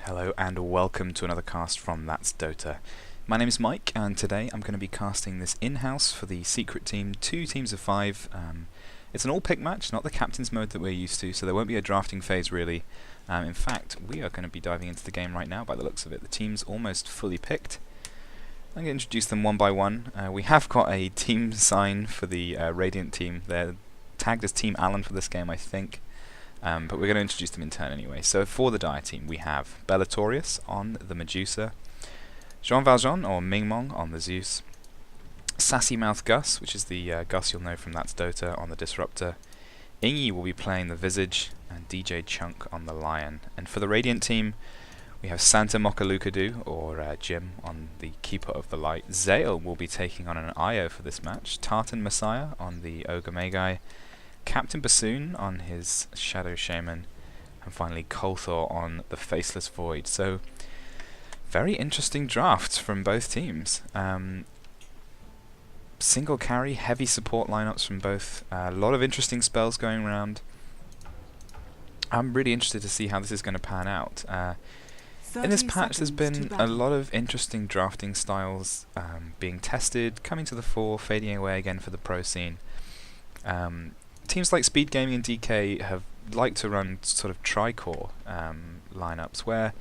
Hello and welcome to another cast from That's Dota. My name is Mike and today I'm going to be casting this in-house for the Sekrit team, 2 teams of 5. It's an all-pick match, not the captain's mode that we're used to, so there won't be a drafting phase really. In fact, we are going to be diving into the game right now by the looks of it. The team's almost fully picked. I'm going to introduce them one by one. We have got a team sign for the Radiant team. They're tagged as Team Allen for this game, I think. But we're going to introduce them in turn anyway. So for the Dire team, we have Bellatorius on the Medusa, Jean Valjean or Mingmong on the Zeus, Sassy Mouth Gus, which is the Gus you'll know from That's Dota, on the Disruptor. Ingi will be playing the Visage, and DJ Chunk on the Lion. And for the Radiant team, we have Santa Mokalukadu, or Jim, on the Keeper of the Light. Zale will be taking on an IO for this match, Tartan Messiah on the Ogre Magi, Captain Bassoon on his Shadow Shaman, and finally Kolthor on the Faceless Void. So, very interesting drafts from both teams. Single carry, heavy support lineups from both. A lot of interesting spells going around. I'm really interested to see how this is going to pan out. In this patch there's been a lot of interesting drafting styles being tested, coming to the fore, fading away again for the pro scene. Teams like Speed Gaming and DK have liked to run sort of tri-core lineups where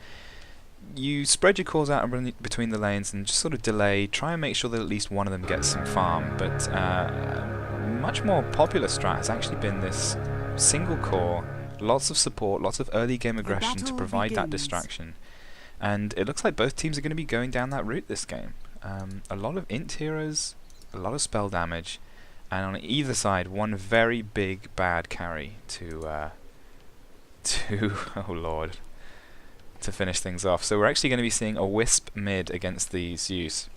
you spread your cores out and run between the lanes and just sort of delay, try and make sure that at least one of them gets some farm. But much more popular strat has actually been this single core, lots of support, lots of early game aggression to provide that distraction. And it looks like both teams are going to be going down that route this game. A lot of int heroes, a lot of spell damage, and on either side, one very big bad carry to oh lord, to finish things off. So we're actually going to be seeing a Wisp mid against the Zeus.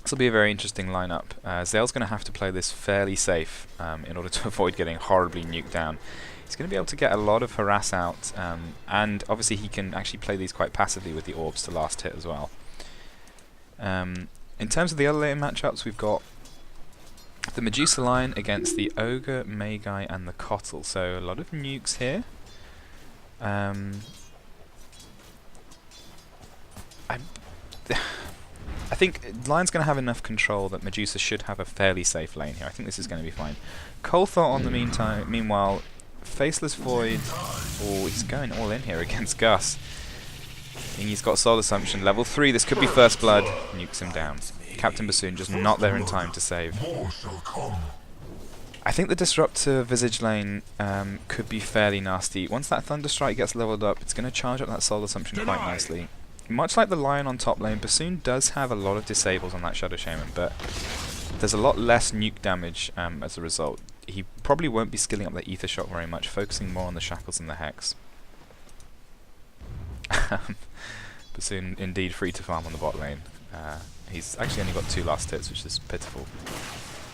This will be a very interesting lineup. Zale's going to have to play this fairly safe in order to avoid getting horribly nuked down. He's going to be able to get a lot of harass out, and obviously he can actually play these quite passively with the orbs to last hit as well. In terms of the other lane matchups, we've got the Medusa line against the Ogre, Magi and the Kotl. So a lot of nukes here. I think Lion's going to have enough control that Medusa should have a fairly safe lane here. I think this is going to be fine. Kolthor on the meanwhile, Faceless Void. Oh, he's going all in here against Gus. He's got Soul Assumption, level 3. This could be First Blood. Nukes him down. Captain Bassoon just not there in time to save. I think the Disruptor Visage lane could be fairly nasty. Once that Thunderstrike gets leveled up, it's going to charge up that Soul Assumption quite nicely. Much like the Lion on top lane, Bassoon does have a lot of disables on that Shadow Shaman, but there's a lot less nuke damage as a result. He probably won't be skilling up the Ether Shock very much, focusing more on the Shackles and the Hex. Bassoon indeed free to farm on the bot lane. He's actually only got 2 last hits, which is pitiful.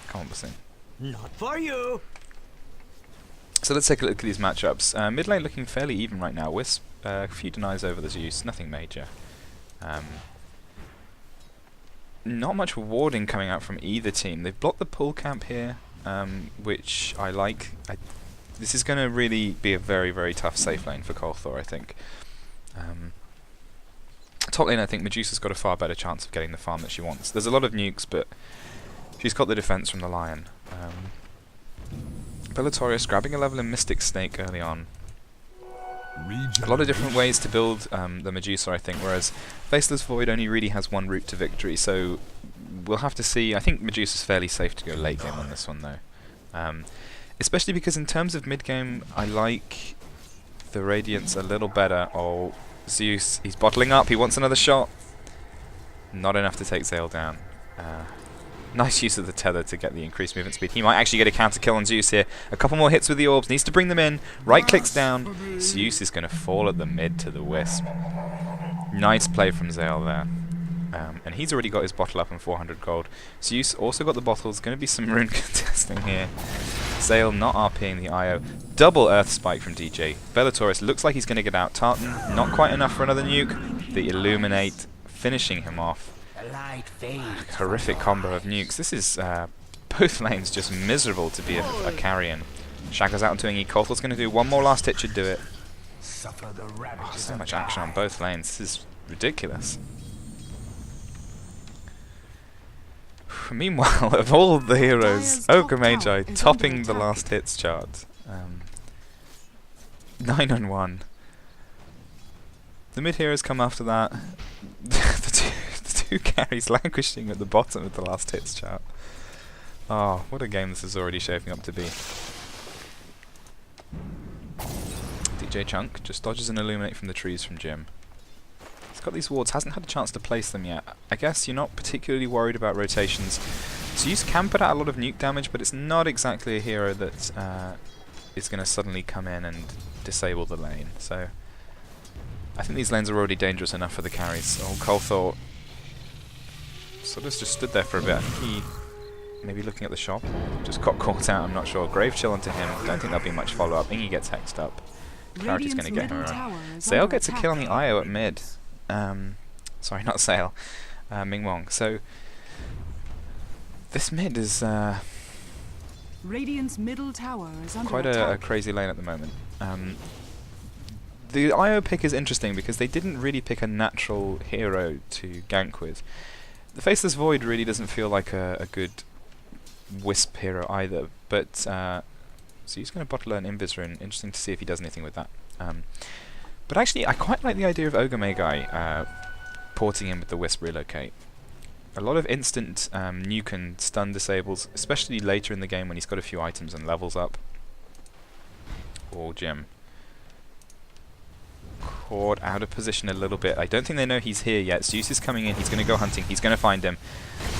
Come on, Bassoon. Not for you. So let's take a look at these matchups. Mid lane looking fairly even right now. Wisp, a few denies over the Zeus, nothing major. Not much warding coming out from either team. They've blocked the pull camp here, which I like. This is going to really be a very, very tough safe lane for Kolthor, I think. Top lane, I think Medusa's got a far better chance of getting the farm that she wants. There's a lot of nukes, but she's got the defense from the Lion. Bellatorius grabbing a level in Mystic Snake early on. A lot of different ways to build the Medusa, I think, whereas Faceless Void only really has one route to victory, so we'll have to see. I think Medusa's fairly safe to go late game on this one, though. Especially because in terms of mid-game, I like the Radiance a little better. Oh, Zeus, he's bottling up, he wants another shot. Not enough to take Zale down. Nice use of the tether to get the increased movement speed. He might actually get a counter kill on Zeus here. A couple more hits with the orbs, needs to bring them in. Right clicks down. Zeus is going to fall at the mid to the Wisp. Nice play from Zale there. And he's already got his bottle up on 400 gold. Zeus also got the bottles. Going to be some rune contesting here. Zale not RPing the IO. Double Earth Spike from DJ. Bellatorius looks like he's going to get out. Tartan, not quite enough for another nuke. The Illuminate finishing him off. Horrific combo of nukes. This is both lanes just miserable to be a carry in. Shackles out onto Ingi. Kolthor's going to do one more last hit, should do it. Suffer the ravages So of much action on time. both lanes. This is ridiculous. Meanwhile, of all the heroes, Ogre Magi topping the last hits chart. 9 on 1. The mid heroes come after that. the two carries languishing at the bottom of the last hits chart. Oh, what a game this is already shaping up to be. DJ Chunk just dodges an Illuminate from the trees from Jim. He's got these wards, hasn't had a chance to place them yet. I guess you're not particularly worried about rotations. So you can put out a lot of nuke damage, but it's not exactly a hero that is going to suddenly come in and disable the lane. So I think these lanes are already dangerous enough for the carries. Oh, Colthor sort of just stood there for a bit. I think he maybe looking at the shop. Just got caught out, I'm not sure. Grave Chill onto him. Don't think there'll be much follow-up. Ingy gets hexed up. Clarity's going to get him around. Sale gets a kill on the IO at mid. Sorry, not Sale. Ming Wong. So this mid is Radiant's middle tower is under quite a crazy lane at the moment. The IO pick is interesting because they didn't really pick a natural hero to gank with. The Faceless Void really doesn't feel like a good Wisp hero either, but so he's going to bottle an Invis Rune. Interesting to see if he does anything with that. But actually, I quite like the idea of Ogre Magi porting in with the Wisp Relocate. A lot of instant nuke and stun disables, especially later in the game when he's got a few items and levels up. Or Jim. Caught out of position a little bit. I don't think they know he's here yet. Zeus is coming in, he's going to go hunting, he's going to find him.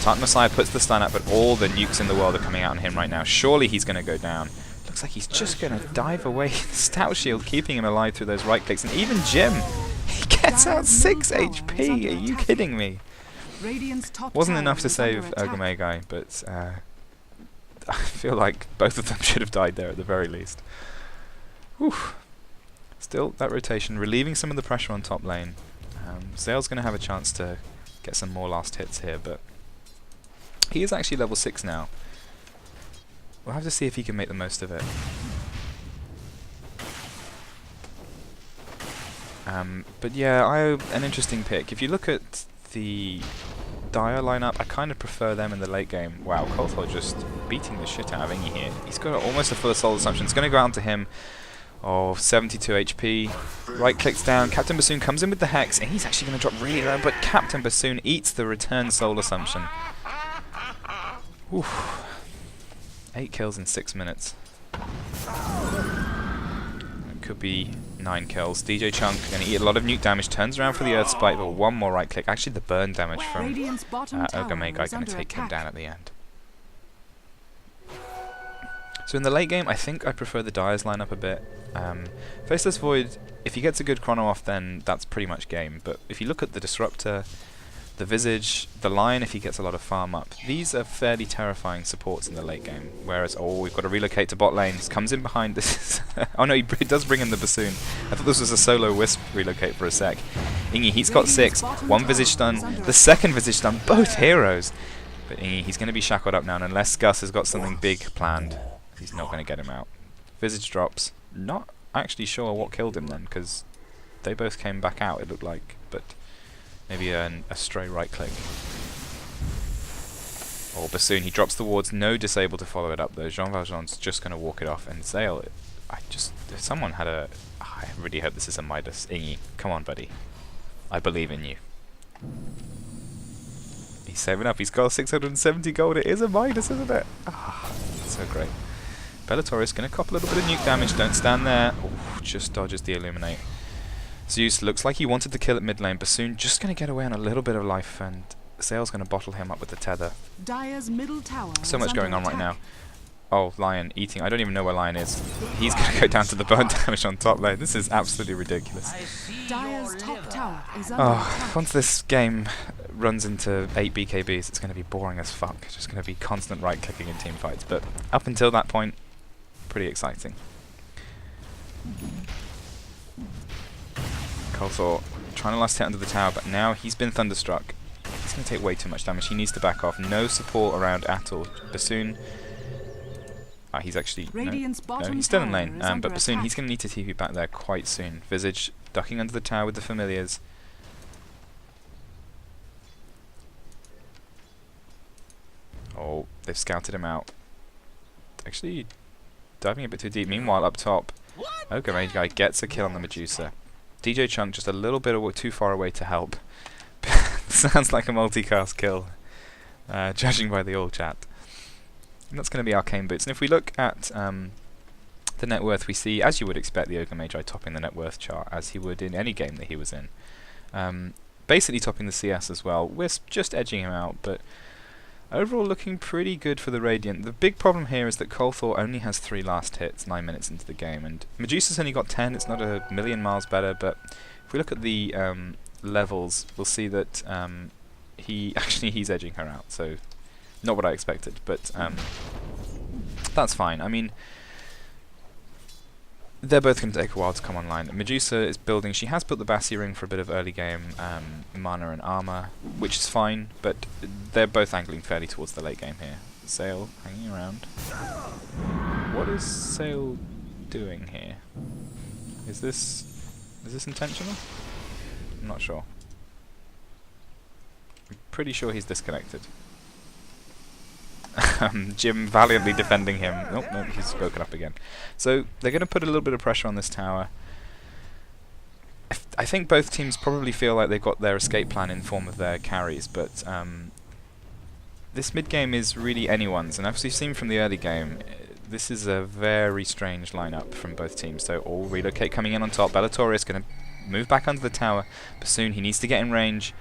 Titan Messiah puts the stun up, but all the nukes in the world are coming out on him right now. Surely he's going to go down. Looks like he's just going to dive away. Stout Shield keeping him alive through those right clicks. And even Jim, he gets out 6 HP. Are you kidding me? Wasn't enough to save Ogre Magi, but I feel like both of them should have died there at the very least. Whew. Still, that rotation, relieving some of the pressure on top lane. Zale's going to have a chance to get some more last hits here, but he is actually level 6 now. We'll have to see if he can make the most of it. But yeah, an interesting pick. If you look at the Dire lineup, I kind of prefer them in the late game. Wow, Colthor just beating the shit out of Ingy here. He's got almost a full assault assumption. It's going to go out to him. Oh, 72 HP. Right clicks down. Captain Bassoon comes in with the Hex, and he's actually going to drop really low, but Captain Bassoon eats the return soul assumption. Oof. 8 kills in 6 minutes. It could be 9 kills. DJ Chunk going to eat a lot of nuke damage, turns around for the Earth Spike, but one more right click. Actually, the burn damage from Ogre Magi going to take him down at the end. So in the late game, I think I prefer the Dyer's lineup a bit. Faceless Void, if he gets a good chrono off, then that's pretty much game. But if you look at the Disruptor, the Visage, the Lion, if he gets a lot of farm up, these are fairly terrifying supports in the late game. Whereas, oh, we've got to relocate to bot lane. He comes in behind this. Oh no, he does bring in the Bassoon. I thought this was a solo Wisp relocate for a sec. Ingy, he's got 6. 1 Visage stun, the second Visage stun, both heroes. But Ingy, he's going to be shackled up now, and unless Gus has got something big planned, he's not going to get him out. Visage drops. Not actually sure what killed him then, because they both came back out, it looked like. But maybe a stray right click. Or Bassoon, he drops the wards, no disable to follow it up though. Jean Valjean's just going to walk it off. And Zale, if someone had a... I really hope this is a Midas. Ingy, come on buddy. I believe in you. He's saving up, he's got 670 gold. It is a Midas, isn't it? Ah, so great. Bellatorius going to cop a little bit of nuke damage, don't stand there. Ooh, just dodges the Illuminate. Zeus looks like he wanted to kill at mid lane. Bassoon just going to get away on a little bit of life, and Zale's going to bottle him up with the tether. Dire's middle tower So much going on right now. Oh, Lion eating. I don't even know where Lion is. He's going to go down to the burn damage on top lane. This is absolutely ridiculous. Dire's top tower is under attack. Once this game runs into 8 BKBs, it's going to be boring as fuck. It's just going to be constant right clicking in team fights. But up until that point, pretty exciting. Colthor trying to last hit under the tower, but now he's been thunderstruck. He's going to take way too much damage. He needs to back off. No support around at all. Bassoon, He's actually... Radiant's No, bottom he's still in tower lane. is But under Bassoon, he's attack. going to need to TP back there quite soon. Visage ducking under the tower with the familiars. Oh, they've scouted him out. Actually, diving a bit too deep. Meanwhile, up top, Ogre Mage Guy gets a kill on the Medusa. DJ Chunk just a little bit too far away to help. Sounds like a multicast kill, judging by the all chat. And that's going to be Arcane Boots. And if we look at the net worth, we see, as you would expect, the Ogre Magi topping the net worth chart, as he would in any game that he was in. Basically topping the CS as well. Wisp just edging him out, but overall looking pretty good for the Radiant. The big problem here is that Kolthor only has 3 last hits 9 minutes into the game, and Medusa's only got 10. It's not a million miles better, but if we look at the levels, we'll see that he's edging her out, so not what I expected, but that's fine. I mean, they're both going to take a while to come online. Medusa is building, she has built the Bassi ring for a bit of early game mana and armor, which is fine, but they're both angling fairly towards the late game here. Sail hanging around. What is Sail doing here? Is this intentional? I'm not sure. I'm pretty sure he's disconnected. Jim valiantly defending him. Oh, no, he's spoken up again. So they're going to put a little bit of pressure on this tower. I think both teams probably feel like they've got their escape plan in form of their carries, but this mid game is really anyone's, and as we've seen from the early game, this is a very strange lineup from both teams. So all relocate coming in on top. Bellator is going to move back under the tower, but soon he needs to get in range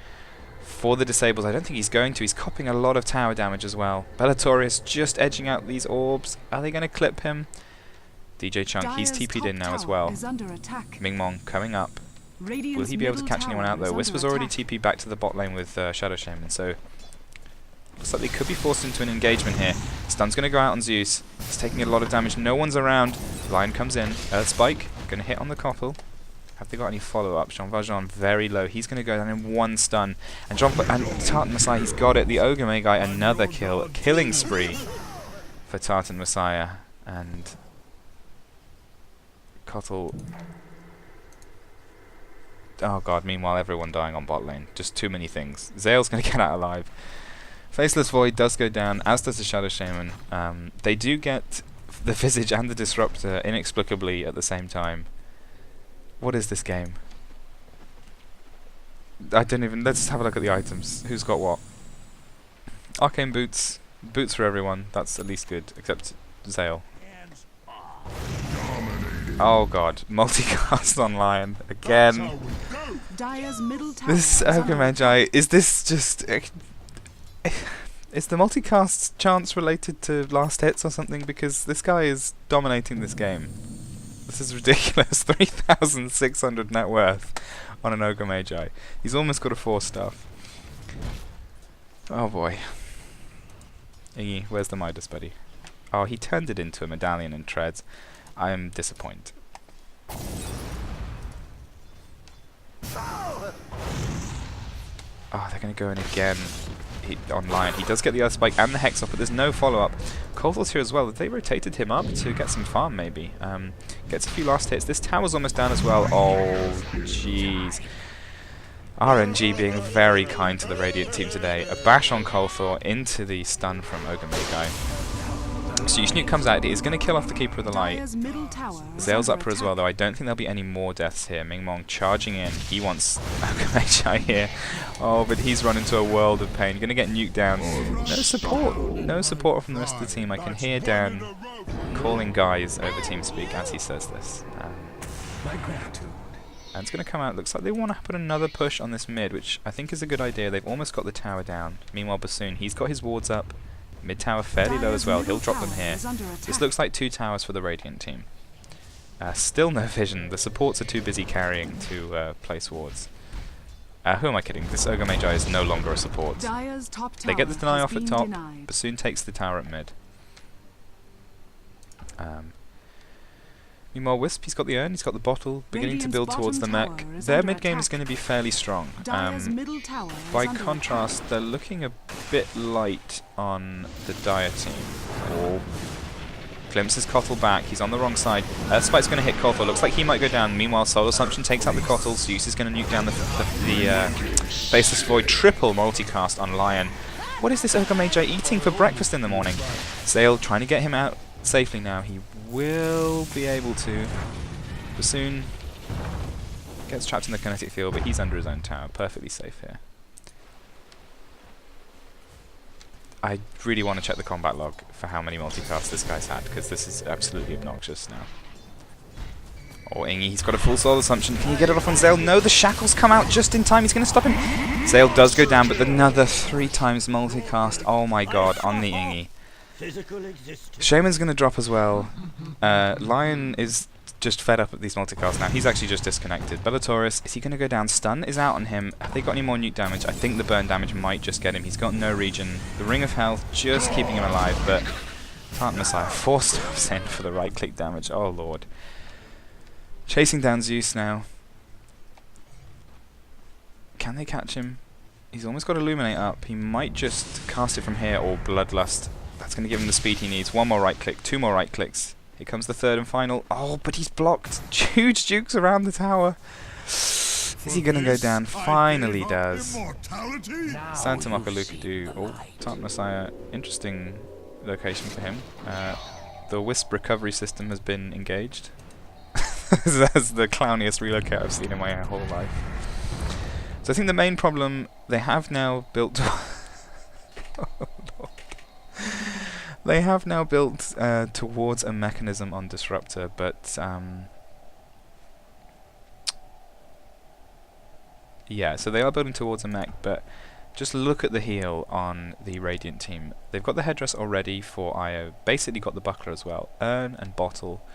for the disables. I don't think he's going to. He's copping a lot of tower damage as well. Bellatorius just edging out these orbs. Are they going to clip him? DJ Chunk, he's TP'd in now as well. Mingmong coming up. Radiant's Will he be able to middle catch anyone tower out though? is Wisp was under already attack. TP'd back to the bot lane with Shadow Shaman, so looks like they could be forced into an engagement here. Stun's going to go out on Zeus. He's taking a lot of damage. No one's around. Lion comes in. Earth Spike going to hit on the Koppel. Have they got any follow-up? Jean Valjean very low. He's going to go down in 1 stun. And Tartan Messiah, he's got it. The Ogre May guy, another kill. Killing spree for Tartan Messiah. And Koppel. Oh god, meanwhile everyone dying on bot lane. Just too many things. Zale's going to get out alive. Faceless Void does go down, as does the Shadow Shaman. They do get the Visage and the Disruptor inexplicably at the same time. What is this game? I don't even... Let's have a look at the items. Who's got what? Arcane Boots. Boots for everyone. That's at least good. Except Zale. Oh god. Multicast on Lion. Again. Dire's middle tower This is under Ogre Magi... Is this just... Is the multicast chance related to last hits or something? Because this guy is dominating this game. This is ridiculous. 3,600 net worth on an Ogre Magi. He's almost got a 4-staff. Oh boy. Iggy, where's the Midas buddy? Oh, he turned it into a medallion and treads. I am disappointed. Oh, they're going to go in again. Online. He does get the Earth Spike and the Hex off, but there's no follow-up. Kolthor's here as well. They rotated him up to get some farm, maybe. Gets a few last hits. This tower's almost down as well. Oh, jeez. RNG being very kind to the Radiant team today. A bash on Kolthor into the stun from Ogre Magi. So Yushnuke comes out. He's going to kill off the Keeper of the Light. Zale's up for as well, though. I don't think there'll be any more deaths here. Mingmong charging in. He wants Ogre Magi here. Oh, but he's run into a world of pain. Going to get nuked down. No support. No support from the rest of the team. I can hear Dan calling guys over TeamSpeak as he says this. And it's going to come out. Looks like they want to put another push on this mid, which I think is a good idea. They've almost got the tower down. Meanwhile, Bassoon, he's got his wards up. Mid tower fairly low as well. He'll drop them here. This looks like 2 towers for the Radiant team. Still no vision. The supports are too busy carrying to place wards. Who am I kidding? This Ogre Magi is no longer a support. They get the deny off at top. Bassoon takes the tower at mid. Meanwhile, Wisp, he's got the urn, he's got the bottle, beginning to build towards the mech. Their mid game is going to be fairly strong. By contrast, they're looking a bit light on the Dire team. Oh. glimpses Kotl back. He's on the wrong side. Spike's going to hit Kotl. Looks like he might go down. Meanwhile, Soul Assumption takes out the Kotl. Zeus is going to nuke down the Faceless Void. Triple multicast on Lion. What is this Ogre Magi eating for breakfast in the morning? Zale trying to get him out safely now. He will be able to. Bassoon gets trapped in the kinetic field, but he's under his own tower. Perfectly safe here. I really want to check the combat log for how many multicasts this guy's had, because this is absolutely obnoxious now. Oh, Ingy, he's got a full Soul Assumption. Can you get it off on Zale? No, the shackles come out just in time. He's going to stop him. Zale does go down, but another 3 times multicast. Oh my god, on the Ingy. Shaman's going to drop as well. Lion is just fed up at these multicasts now. He's actually just disconnected. Bellatorius, is he going to go down? Stun is out on him. Have they got any more nuke damage? I think the burn damage might just get him. He's got no regen. The Ring of Health just keeping him alive, but Tartan Messiah forced to in for the right-click damage. Oh lord. Chasing down Zeus now. Can they catch him? He's almost got Illuminate up. He might just cast it from here or Bloodlust. That's going to give him the speed he needs. 1 more right-click, 2 more right-clicks. Here comes the 3rd and final. Oh, but he's blocked. Huge jukes around the tower. Is he going to go down? Finally does. Santa Mokaluka. Oh, Tartan Messiah. Interesting location for him. The Wisp recovery system has been engaged. That's the clowniest relocate I've seen in my whole life. So I think the main problem they have now built... They have now built towards a mechanism on Disruptor, but yeah, so they are building towards a mech, but just look at the heal on the Radiant team. They've got the headdress already for IO, basically got the buckler as well, Urn and Bottle,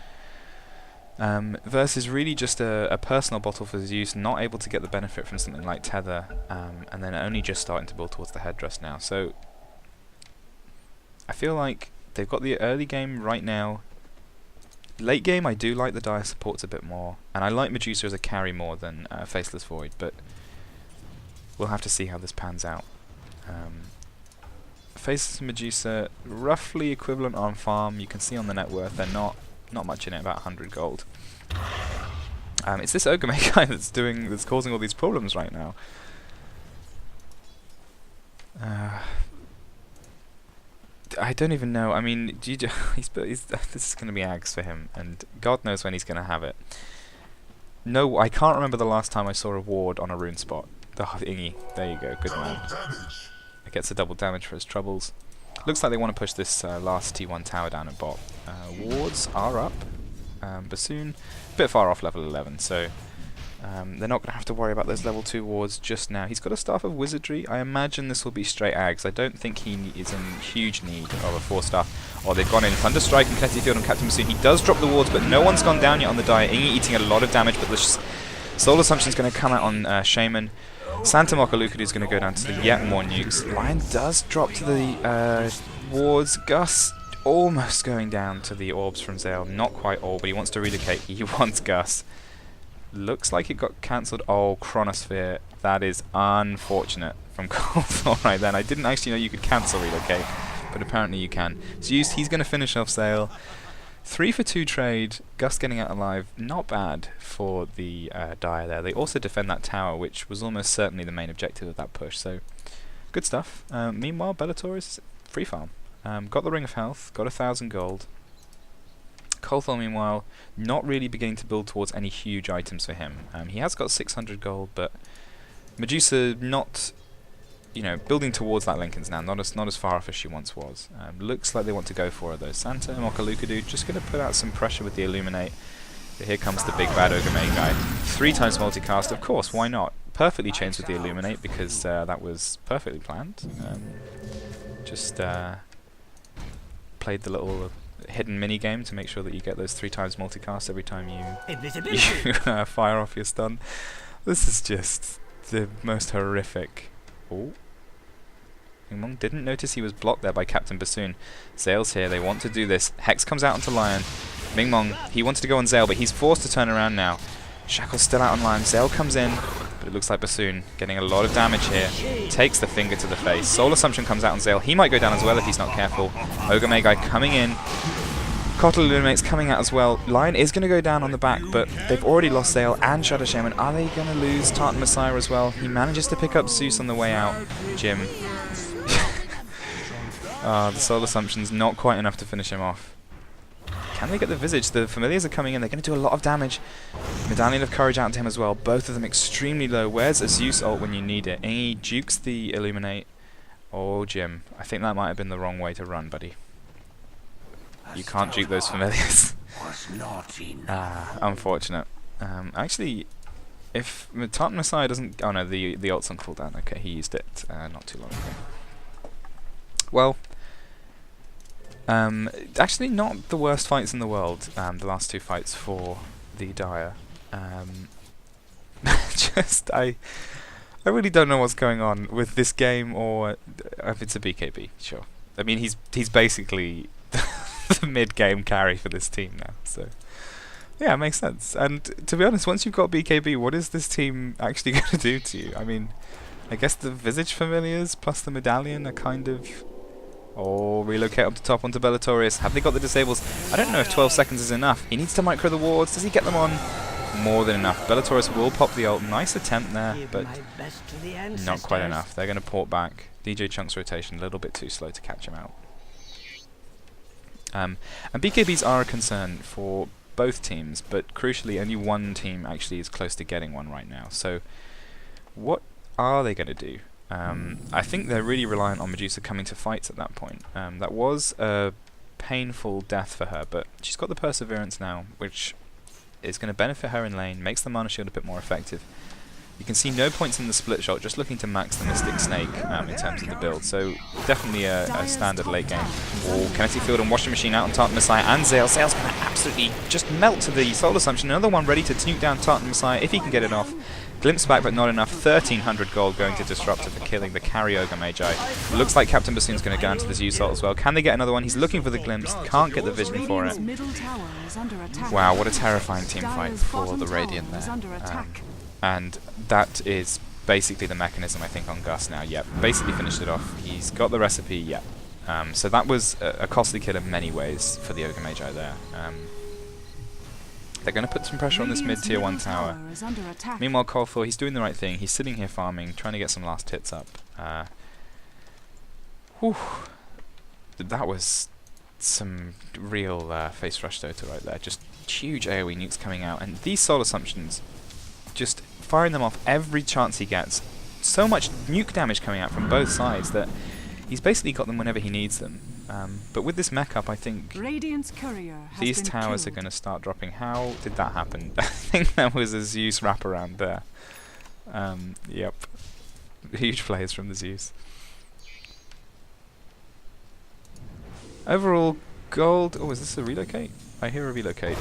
versus really just a personal bottle for Zeus, not able to get the benefit from something like Tether, and then only just starting to build towards the headdress now. So I feel like they've got the early game right now. Late game, I do like the dire supports a bit more, and I like Medusa as a carry more than Faceless Void, but we'll have to see how this pans out. Faceless Medusa, roughly equivalent on farm. You can see on the net worth, they're not much in it, about 100 gold. It's this Ogre guy that's causing all these problems right now. I don't even know. I mean, this is going to be Ags for him, and God knows when he's going to have it. No, I can't remember the last time I saw a ward on a rune spot. Oh, Ingy, there you go, good man. It gets a double damage for his troubles. Looks like they want to push this last T1 tower down at bot. Wards are up. Bassoon, a bit far off level 11, so they're not going to have to worry about those level 2 wards just now. He's got a Staff of Wizardry. I imagine this will be straight Ags. I don't think he is in huge need of a 4-star. Oh, they've gone in Thunderstrike and Kinetic Field on Captain Bassoon. He does drop the wards, but no one's gone down yet on the Dire. Ingy eating a lot of damage, but the Soul Assumption is going to come out on Shaman. Santa Mokaluka is going to go down to the yet more nukes. Lion does drop to the wards. Gus almost going down to the orbs from Zale. Not quite all, but he wants to relocate. He wants Gus. Looks like it got cancelled. Oh, Chronosphere. That is unfortunate from Cold. Right then. I didn't actually know you could cancel relocate, but apparently you can. So he's going to finish off Zale. 3 for 2 trade. Gus getting out alive. Not bad for the Dire there. They also defend that tower, which was almost certainly the main objective of that push. So good stuff. Meanwhile, Bellatorius free farm. Got the Ring of Health. Got 1,000 gold. Coldfall, meanwhile, not really beginning to build towards any huge items for him. He has got 600 gold, but Medusa not, building towards that Lincoln's now, not as far off as she once was. Looks like they want to go for it though. Santa and Mokaluka just going to put out some pressure with the Illuminate. But here comes the big bad Ogre Main guy. 3 times multicast, of course, why not? Perfectly changed with the Illuminate because that was perfectly planned. Just played the little hidden mini game to make sure that you get those 3 times multicast every time you fire off your stun. This is just the most horrific. Oh, Mingmong didn't notice he was blocked there by Captain Bassoon. Zale's here. They want to do this. Hex comes out onto Lion. Mingmong, he wanted to go on Zale, but he's forced to turn around now. Shackle's still out on Lion. Zale comes in, but it looks like Bassoon getting a lot of damage here. Takes the finger to the face. Soul Assumption comes out on Zale. He might go down as well if he's not careful. Ogre Magi coming in. Kotl Illuminate's coming out as well. Lion is going to go down on the back, but they've already lost Zale and Shadow Shaman. Are they going to lose Tartan Messiah as well? He manages to pick up Zeus on the way out. Jim. The Soul Assumption's not quite enough to finish him off. Can they get the Visage? The Familiars are coming in. They're going to do a lot of damage. Medallion of Courage out to him as well. Both of them extremely low. Where's a Zeus ult when you need it? And he jukes the Illuminate. Oh, Jim. I think that might have been the wrong way to run, buddy. You can't juke those Familiars. Unfortunate. Actually, if Tartan Messiah doesn't... Oh no, the ult's on cooldown. Okay, he used it not too long ago. Well... actually not the worst fights in the world, the last two fights for the Dire. I really don't know what's going on with this game, or if it's a BKB, sure. I mean, he's basically the mid-game carry for this team now, so... Yeah, it makes sense. And to be honest, once you've got BKB, what is this team actually going to do to you? I mean, I guess the Visage Familiars plus the Medallion are kind of... Oh, relocate up to top onto Bellatorius. Have they got the disables? I don't know if 12 seconds is enough. He needs to micro the wards. Does he get them on? More than enough. Bellatorius will pop the ult. Nice attempt there, but not quite enough. They're going to port back. DJ Chunk's rotation a little bit too slow to catch him out. And BKBs are a concern for both teams, but crucially only one team actually is close to getting one right now. So what are they going to do? I think they're really reliant on Medusa coming to fights at that point. That was a painful death for her, but she's got the Perseverance now, which is going to benefit her in lane, makes the Mana Shield a bit more effective. You can see no points in the split shot, just looking to max the Mystic Snake in terms of the build, so definitely a standard late game. Oh, Kinetic Field and Washing Machine out on Tartan Messiah and Zale. Zale's going to absolutely just melt to the Soul Assumption. Another one ready to nuke down Tartan Messiah if he can get it off. Glimpse back, but not enough. 1,300 gold going to Disruptor for killing the carry Ogre Magi. Looks like Captain Bassoon's going to go into the Zeus ult as well. Can they get another one? He's looking for the Glimpse. Can't get the vision for it. Wow, what a terrifying team fight for the Radiant there. And that is basically the mechanism, I think, on Gus now. Yep, basically finished it off. He's got the recipe, yep. So that was a costly kill in many ways for the Ogre Magi there. They're going to put some pressure on this mid-tier 1 tower. Meanwhile, Colthor, he's doing the right thing. He's sitting here farming, trying to get some last hits up. That was some real face rush Dota right there. Just huge AoE nukes coming out. And these Soul Assumptions, just firing them off every chance he gets. So much nuke damage coming out from both sides that he's basically got them whenever he needs them. But with this mech up, I think these towers are going to start dropping. How did that happen? I think there was a Zeus wraparound there. Yep. Huge plays from the Zeus. Overall, gold... Oh, is this a relocate? I hear a relocate.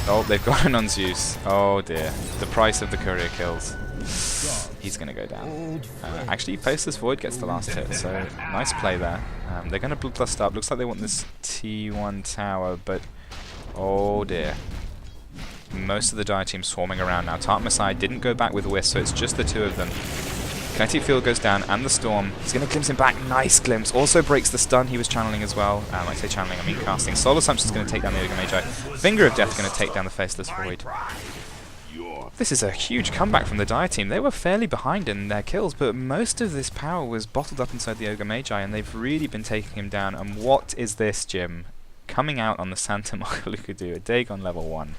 Oh, they've got an on Zeus. Oh dear. The price of the courier kills. He's going to go down. Actually, Faceless Void gets the last hit, so nice play there. They're going to bloodlust up. Looks like they want this T1 tower, but oh dear. Most of the Dire team swarming around now. Tartan Messiah didn't go back with Wisp, so it's just the two of them. Kinetic Field goes down, and the Storm. He's going to glimpse him back. Nice glimpse. Also breaks the stun he was channeling as well. I say channeling, I mean casting. Soul Assumption's going to take down the Ogre Magi. Finger of Death going to take down the Faceless Void. This is a huge comeback from the Dire team. They were fairly behind in their kills, but most of this power was bottled up inside the Ogre Magi, and they've really been taking him down. And what is this, Jim? Coming out on the Santa Makalukadu, a Dagon level 1.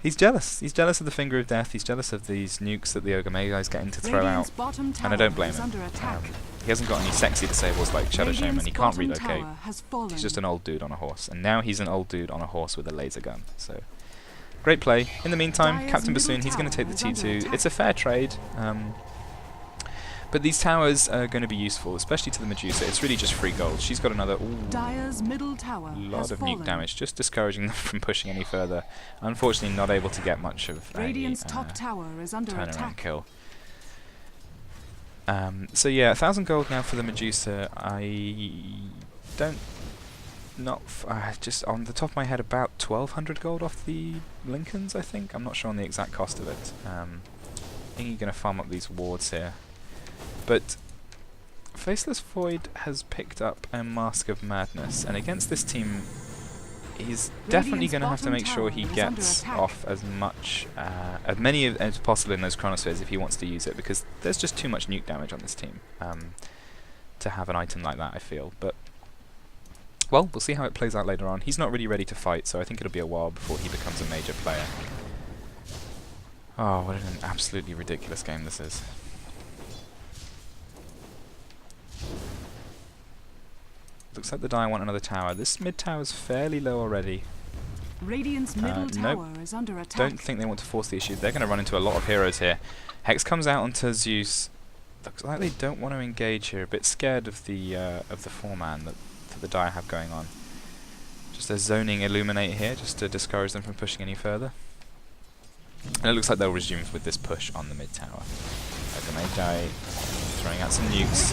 He's jealous. He's jealous of the Finger of Death. He's jealous of these nukes that the Ogre Magi is getting to throw out. And I don't blame him. He hasn't got any sexy disables like Shadow Shaman. He can't relocate. He's just an old dude on a horse. And now he's an old dude on a horse with a laser gun. So, great play. In the meantime, Captain Bassoon, he's going to take the T2. It's a fair trade. But these towers are going to be useful, especially to the Medusa. It's really just free gold. She's got another lot of nuke damage, just discouraging them from pushing any further. Unfortunately, not able to get much of a turnaround kill. So yeah, 1,000 gold now for the Medusa. I don't... just on the top of my head, about 1,200 gold off the Lincolns, I think. I'm not sure on the exact cost of it. I think you're going to farm up these wards here. But Faceless Void has picked up a Mask of Madness, and against this team, he's definitely going to have to make sure he gets off as many as possible in those chronospheres if he wants to use it, because there's just too much nuke damage on this team to have an item like that, I feel. But well, we'll see how it plays out later on. He's not really ready to fight, so I think it'll be a while before he becomes a major player. Oh, what an absolutely ridiculous game this is. Looks like the Dire want another tower. This mid tower is fairly low already. Radiant's middle tower is under attack. Don't think they want to force the issue. They're going to run into a lot of heroes here. Hex comes out onto Zeus. Looks like they don't want to engage here. A bit scared of the 4-man that the Dire have going on. Just a zoning Illuminate here, just to discourage them from pushing any further. And it looks like they'll resume with this push on the mid tower. Magi throwing out some nukes.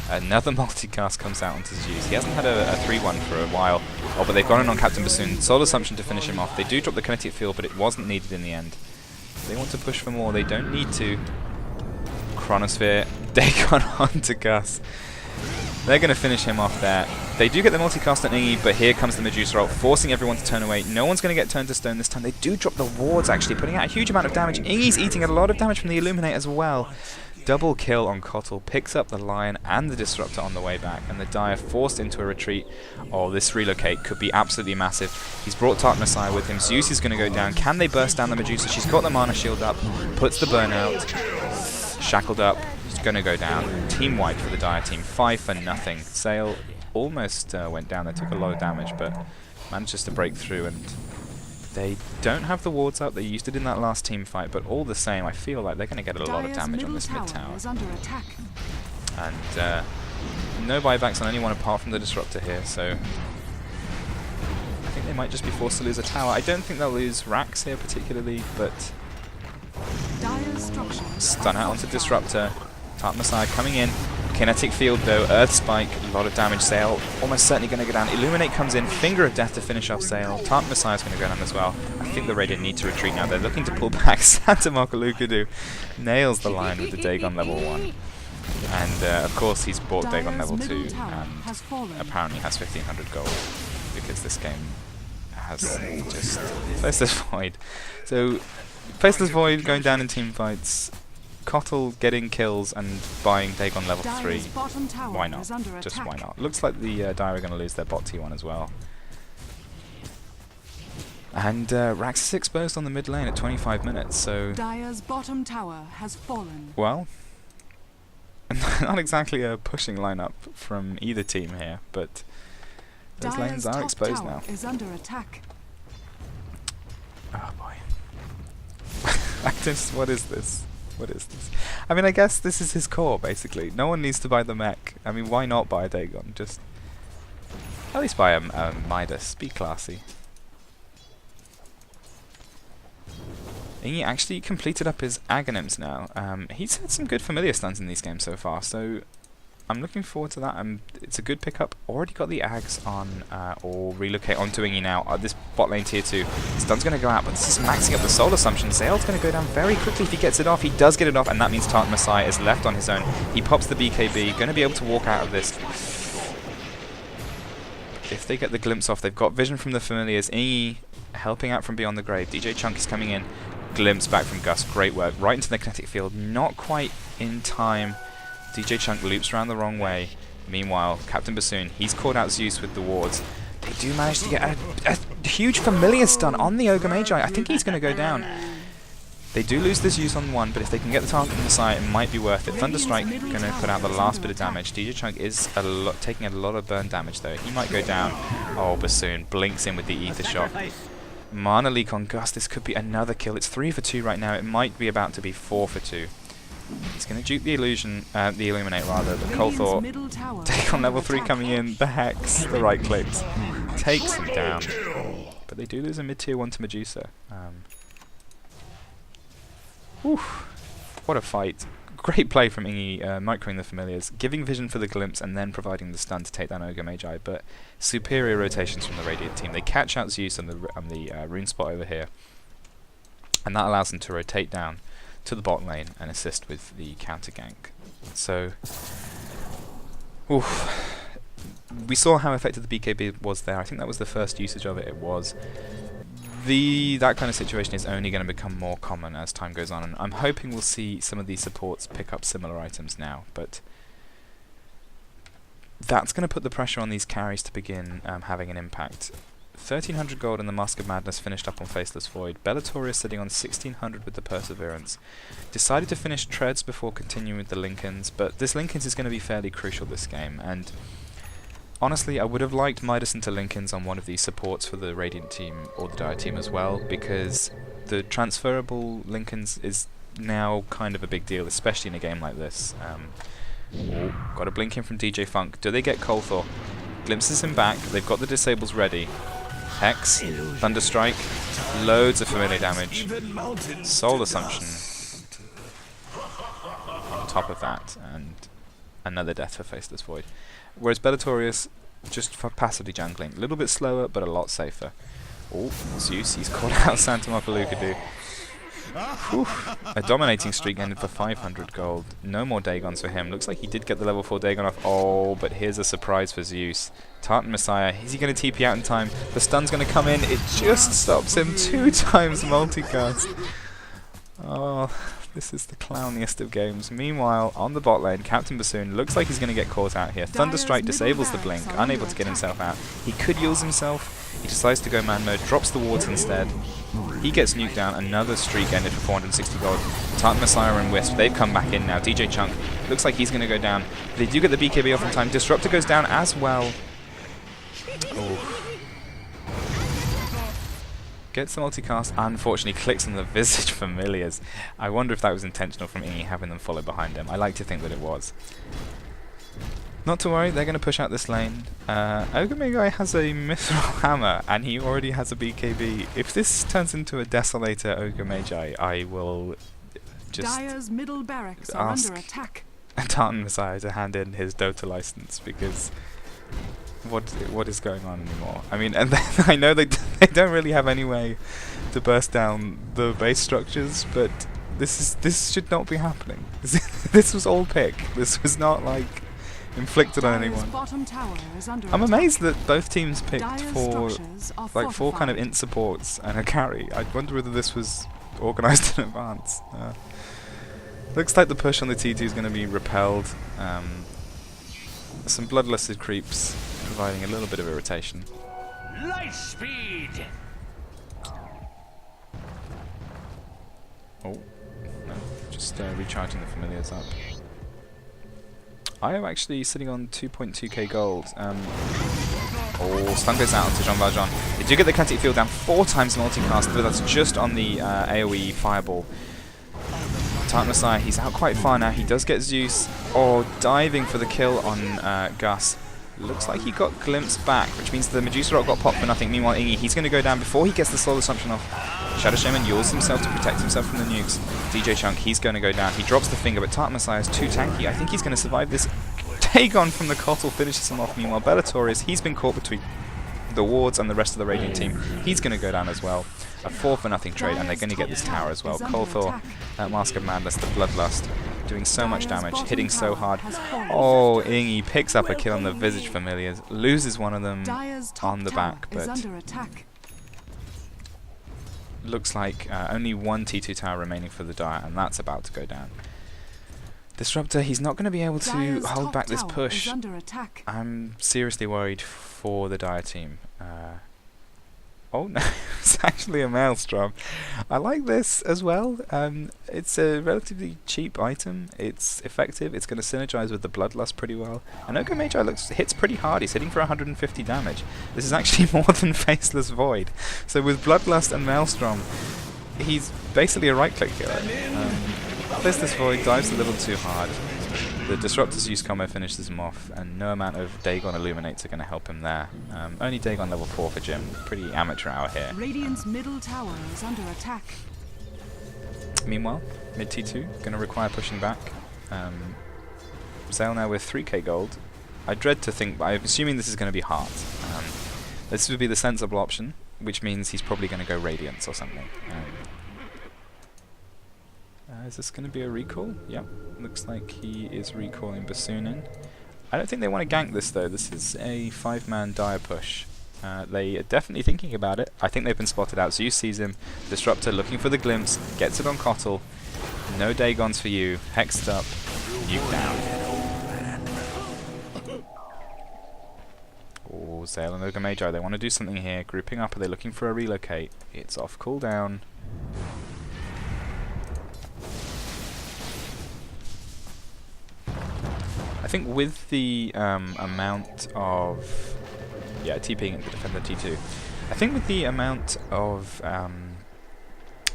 Another multicast comes out onto Zeus. He hasn't had a 3-1 for a while. Oh, but they've gone in on Captain Bassoon. Soul Assumption to finish him off. They do drop the kinetic field, but it wasn't needed in the end. They want to push for more. They don't need to. Chronosphere. Dagon onto Gus. They're going to finish him off there. They do get the multicast on Ingi, but here comes the Medusa ult, forcing everyone to turn away. No one's going to get turned to stone this time. They do drop the wards, actually, putting out a huge amount of damage. Ingi's eating a lot of damage from the Illuminate as well. Double kill on Kotl, picks up the Lion and the Disruptor on the way back, and the Dire forced into a retreat. Oh, this relocate could be absolutely massive. He's brought Dark Messiah with him. Zeus is going to go down. Can they burst down the Medusa? She's got the mana shield up, puts the burn out. Shackled up, he's going to go down. Team wipe for the Dire team, 5-0. Sail almost went down. They took a lot of damage, but managed to break through, and they don't have the wards up. They used it in that last team fight, but all the same, I feel like they're going to get a lot of damage on this mid tower. And no buybacks on anyone apart from the Disruptor here, so I think they might just be forced to lose a tower. I don't think they'll lose Rax here particularly, but stun out onto Disruptor. Dark Messiah coming in. Kinetic field though, Earth Spike, a lot of damage. Sail almost certainly going to go down. Illuminate comes in, Finger of Death to finish off Sail. Dark Messiah's going to go down as well. I think the Radiant need to retreat now. They're looking to pull back. Santa Makalukadu nails the Lion with the Dagon level 1. And of course he's bought Dagon level 2 and apparently has 1500 gold because this game has just Faceless Void. So Faceless Void going down in team fights. Kotl getting kills and buying Dagon level 3. Why not? Just why not? Looks like the Dire are going to lose their bot T1 as well. And Rax is exposed on the mid lane at 25 minutes, so Dire's bottom tower has fallen. Well, not exactly a pushing lineup from either team here, but those lanes are exposed now. Is under attack. Oh boy. What is this? What is this? I mean, I guess this is his core, basically. No one needs to buy the mech. I mean, why not buy a Dagon? Just at least buy a Midas. Be classy. He actually completed up his Aghanims now. He's had some good familiar stuns in these games so far, so I'm looking forward to that. It's a good pickup. Already got the Ags on, or relocate onto Ingi now. This bot lane tier 2. Stun's going to go out, but this is maxing up the Soul Assumption. Zael's going to go down very quickly if he gets it off. He does get it off, and that means Dark Messiah is left on his own. He pops the BKB, going to be able to walk out of this. If they get the glimpse off, they've got vision from the familiars. Ingi helping out from beyond the grave. DJ Chunk is coming in. Glimpse back from Gus. Great work. Right into the kinetic field. Not quite in time. DJ Chunk loops around the wrong way. Meanwhile, Captain Bassoon, he's called out Zeus with the wards. They do manage to get a huge familiar stun on the Ogre Magi. I think he's going to go down. They do lose this Zeus on 1, but if they can get the target on the side, it might be worth it. Thunderstrike going to put out the last bit of damage. DJ Chunk is taking a lot of burn damage though. He might go down. Oh, Bassoon blinks in with the Ether Shock. Mana leak on Gus. This could be another kill. It's 3 for 2 right now. It might be about to be 4 for 2. He's going to dupe the Illuminate rather. The Kolthor. Take on level 3 coming in. The Hex. The right clicks. Takes him down. But they do lose a mid tier 1 to Medusa. What a fight. Great play from Ingi, microing the familiars, giving vision for the glimpse and then providing the stun to take down Ogre Magi, but superior rotations from the Radiant team. They catch out Zeus on the rune spot over here, and that allows them to rotate down to the bot lane and assist with the counter gank. So, we saw how effective the BKB was there. I think that was the first usage of it. It was. That kind of situation is only going to become more common as time goes on, and I'm hoping we'll see some of these supports pick up similar items now, but that's going to put the pressure on these carries to begin having an impact. 1300 gold and the Mask of Madness finished up on Faceless Void. Bellatorius sitting on 1600 with the Perseverance. Decided to finish Treads before continuing with the Lincolns, but this Lincolns is going to be fairly crucial this game, and honestly, I would have liked Midas into Lincolns on one of these supports for the Radiant team or the Dire team as well, because the transferable Lincolns is now kind of a big deal, especially in a game like this. Got a blink in from DJ Funk. Do they get Kolthor? Glimpses him back. They've got the disables ready. Hex, Thunderstrike, loads of familiar damage. Soul Assumption on top of that, and another death for Faceless Void. Whereas Bellatorius, just for passively jungling. A little bit slower, but a lot safer. Oh, Zeus, he's caught out Santa Mapalucadu. A dominating streak ended for 500 gold. No more Dagons for him. Looks like he did get the level 4 Dagon off. Oh, but here's a surprise for Zeus. Tartan Messiah, is he going to TP out in time? The stun's going to come in. It just stops him 2 times multicast. Oh, this is the clowniest of games. Meanwhile, on the bot lane, Captain Bassoon looks like he's going to get caught out here. Thunderstrike disables the blink, unable to get himself out. He could use himself. He decides to go man mode, drops the wards instead. He gets nuked down. Another streak ended for 460 gold. Tartan Messiah and Wisp, they've come back in now. DJ Chunk looks like he's going to go down. They do get the BKB off in time. Disruptor goes down as well. Oh. Gets the multicast, unfortunately clicks on the Visage Familiars. I wonder if that was intentional from Ingi having them follow behind him. I like to think that it was. Not to worry, they're going to push out this lane. Ogre has a Mithril Hammer, and he already has a BKB. If this turns into a Desolator Ogre Magi, I will just Dire's middle barracks are ask under attack. Tartan Messiah to hand in his Dota license, because what is going on anymore? I mean, and I know they don't really have any way to burst down the base structures, but this should not be happening. This was all pick. This was not like inflicted on anyone. I'm amazed that both teams picked four kind of int supports and a carry. I wonder whether this was organised in advance. Looks like the push on the T2 is going to be repelled. Some bloodlusted creeps providing a little bit of irritation. Light speed. Oh, no, just recharging the familiars up. I am actually sitting on 2.2k gold. Oh, stun goes out onto Jean Valjean. They do get the kinetic field down 4 times multicast, but that's just on the AoE fireball. Tartan Messiah, he's out quite far now. He does get Zeus. Oh, diving for the kill on Gus. Looks like he got glimpsed back, which means the Medusa Rock got popped for nothing. Meanwhile, Ingi, he's going to go down before he gets the Soul Assumption off. Shadow Shaman yaws himself to protect himself from the nukes. DJ Chunk, he's going to go down. He drops the finger, but Tartan Messiah is too tanky. I think he's going to survive this. Dagon from the Kotl finishes him off. Meanwhile, Bellatorius, he's been caught between the wards and the rest of the Radiant team. He's going to go down as well. A 4-for-nothing trade, and they're going to get this tower as well. Kolthor, Mask of Madness, the Bloodlust, doing so much damage, hitting so hard. Oh, Ingi picks up a kill on the Visage Familiars, loses one of them on the back, but looks like only one T2 tower remaining for the Dire, and that's about to go down. Disruptor, he's not going to be able to hold back this push. I'm seriously worried for the Dire team. Oh no, it's actually a Maelstrom. I like this as well. It's a relatively cheap item. It's effective. It's going to synergize with the Bloodlust pretty well. And Ogre Magi hits pretty hard. He's hitting for 150 damage. This is actually more than Faceless Void. So with Bloodlust and Maelstrom, he's basically a right-click killer. Faceless Void dives a little too hard. The Disruptor's use combo finishes him off, and no amount of Dagon Illuminates are going to help him there. Only Dagon level 4 for Jim. Pretty amateur hour here. Radiant's middle tower is under attack. Meanwhile, mid T2 going to require pushing back. Zale now with 3k gold. I dread to think, but I'm assuming this is going to be hard. This would be the sensible option, which means he's probably going to go Radiance or something. Is this going to be a recall? Yep, looks like he is recalling Bassoon in. I don't think they want to gank this though. This is a 5-man dire push. They are definitely thinking about it. I think they've been spotted out. Zeus sees him. Disruptor looking for the glimpse. Gets it on Kotl. No Dagons for you. Hexed up. Nuke down. Oh, Zale and Ogre Magi. They want to do something here. Grouping up. Are they looking for a relocate? It's off cooldown. I think with the amount of... Yeah, TPing into Defender T2. I think with the amount of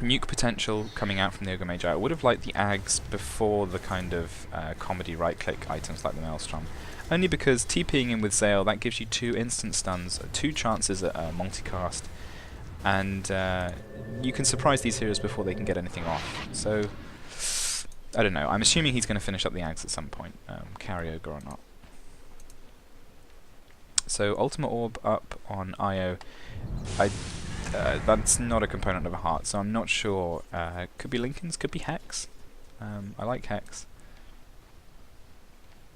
nuke potential coming out from the Ogre Magi, I would have liked the Ags before the kind of comedy right-click items like the Maelstrom. Only because TPing in with Zale, that gives you 2 instant stuns, 2 chances at multicast, and you can surprise these heroes before they can get anything off. So, I don't know. I'm assuming he's going to finish up the Ags at some point, carry Ogre or not. So Ultimate Orb up on IO. That's not a component of a heart, so I'm not sure. Could be Linken's, could be Hex. I like Hex.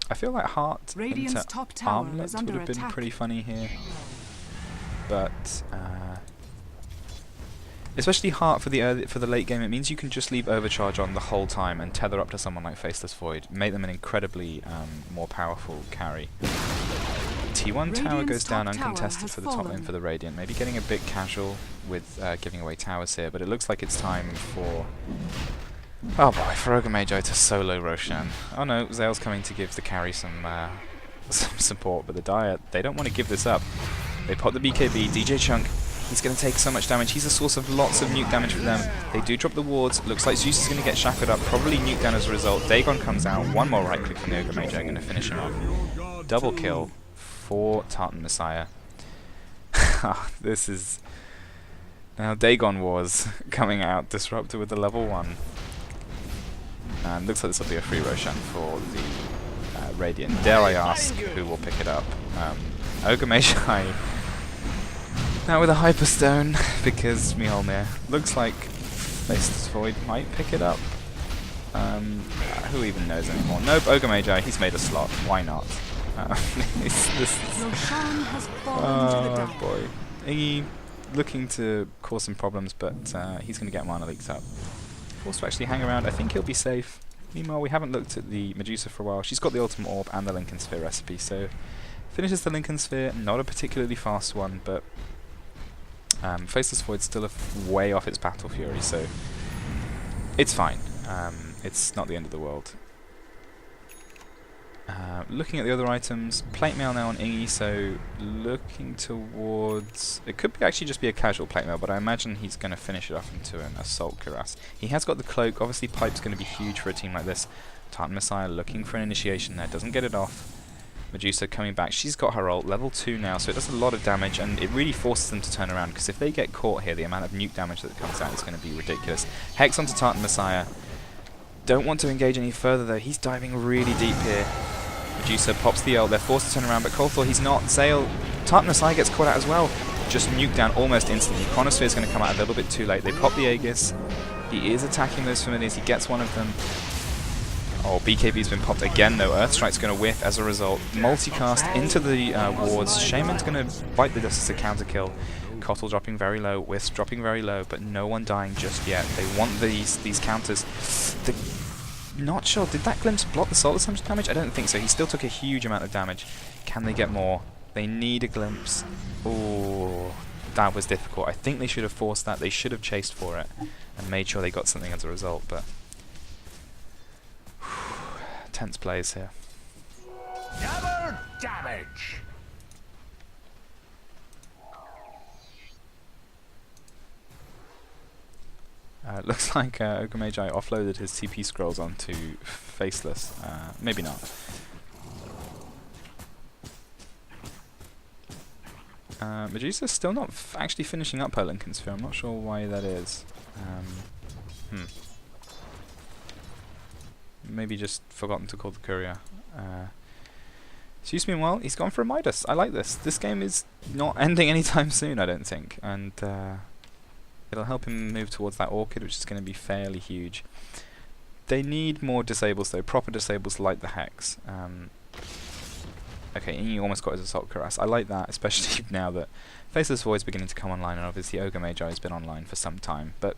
I feel like heart into top tower armlet is under would have been attack. pretty funny here, but especially heart for the late game. It means you can just leave overcharge on the whole time and tether up to someone like Faceless Void, make them an incredibly more powerful carry. T1 tower goes down uncontested for the top lane for the Radiant. Maybe getting a bit casual with giving away towers here, but it looks like it's time for... Oh boy, for Ogre Magi to solo Roshan. Oh no, Zale's coming to give the carry some support, but the Dire, they don't want to give this up. They pop the BKB, DJ Chunk, he's going to take so much damage. He's a source of lots of nuke damage for them. They do drop the wards. Looks like Zeus is going to get shackled up, probably nuke down as a result. Dagon comes out, one more right click from the Ogre Magi, going to finish him off. Double kill for Tartan Messiah. This is... Now Dagon Wars coming out, Disruptor with the level 1. And looks like this will be a free Roshan for the Radiant. Dare I ask who will pick it up? Ogre Magi. Now with a Hyperstone, because Mjolnir. Looks like Faceless Void might pick it up. Who even knows anymore? Nope, Ogre Magi, he's made a slot. Why not? Roshan has fallen to the dark. Boy. Iggy looking to cause some problems, but he's going to get mana leaks up. Forced to actually hang around. I think he'll be safe. Meanwhile, we haven't looked at the Medusa for a while. She's got the Ultimate Orb and the Linken Sphere recipe, so finishes the Linken Sphere. Not a particularly fast one, but Faceless Void's still way off its Battle Fury, so it's fine. It's not the end of the world. Looking at the other items, plate mail now on Ingy, so looking towards... It could actually just be a casual plate mail, but I imagine he's going to finish it off into an Assault Cuirass. He has got the cloak, obviously Pipe's going to be huge for a team like this. Tartan Messiah looking for an initiation there, doesn't get it off. Medusa coming back, she's got her ult, level 2 now, so it does a lot of damage, and it really forces them to turn around, because if they get caught here, the amount of nuke damage that comes out is going to be ridiculous. Hex onto Tartan Messiah. Don't want to engage any further though, he's diving really deep here. Medusa pops the ult, they're forced to turn around, but Kolthor, he's not. Zale, Tartan Messiah gets caught out as well. Just nuked down almost instantly. Chronosphere is going to come out a little bit too late. They pop the Aegis. He is attacking those familiars, he gets one of them. Oh, BKB's been popped again though. Earthstrike's going to whiff as a result. Multicast into the wards. Shaman's going to bite the dust as a counter kill. Kotl dropping very low, Wisp dropping very low, but no one dying just yet. They want these counters. Not sure, did that glimpse block the solar assumption damage? I don't think so. He still took a huge amount of damage. Can they get more? They need a glimpse. Oh, that was difficult. I think they should have forced that. They should have chased for it and made sure they got something as a result, but tense plays here. Double damage. Looks like Ogre Magi offloaded his TP scrolls onto Faceless. Maybe not. Medusa's still not actually finishing up her Linken Sphere. I'm not sure why that is. Maybe just forgotten to call the courier. Zeus, meanwhile, he's gone for a Midas. I like this. This game is not ending anytime soon, I don't think. And it'll help him move towards that Orchid, which is going to be fairly huge. They need more disables, though. Proper disables like the Hex. Okay, he almost got his Assault Cuirass. I like that, especially now that Faceless Void is beginning to come online, and obviously Ogre Magi has been online for some time. But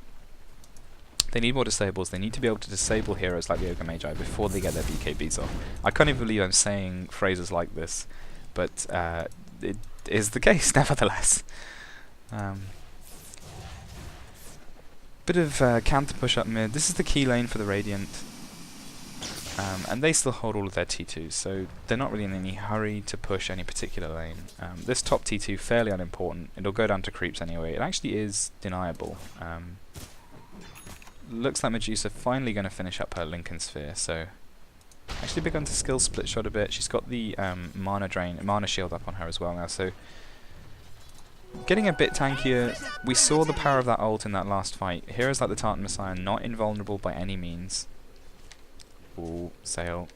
they need more disables. They need to be able to disable heroes like the Ogre Magi before they get their BKBs off. I can't even believe I'm saying phrases like this, but it is the case, nevertheless. Bit of counter push up mid. This is the key lane for the Radiant. And they still hold all of their T2s, so they're not really in any hurry to push any particular lane. This top T2, fairly unimportant. It'll go down to creeps anyway. It actually is deniable. Looks like Medusa finally going to finish up her Lincoln Sphere, so actually begun to skill split shot a bit. She's got the mana shield up on her as well now, so getting a bit tankier. We saw the power of that ult in that last fight. Heroes like the Tartan Messiah not invulnerable by any means. Ooh, Sail.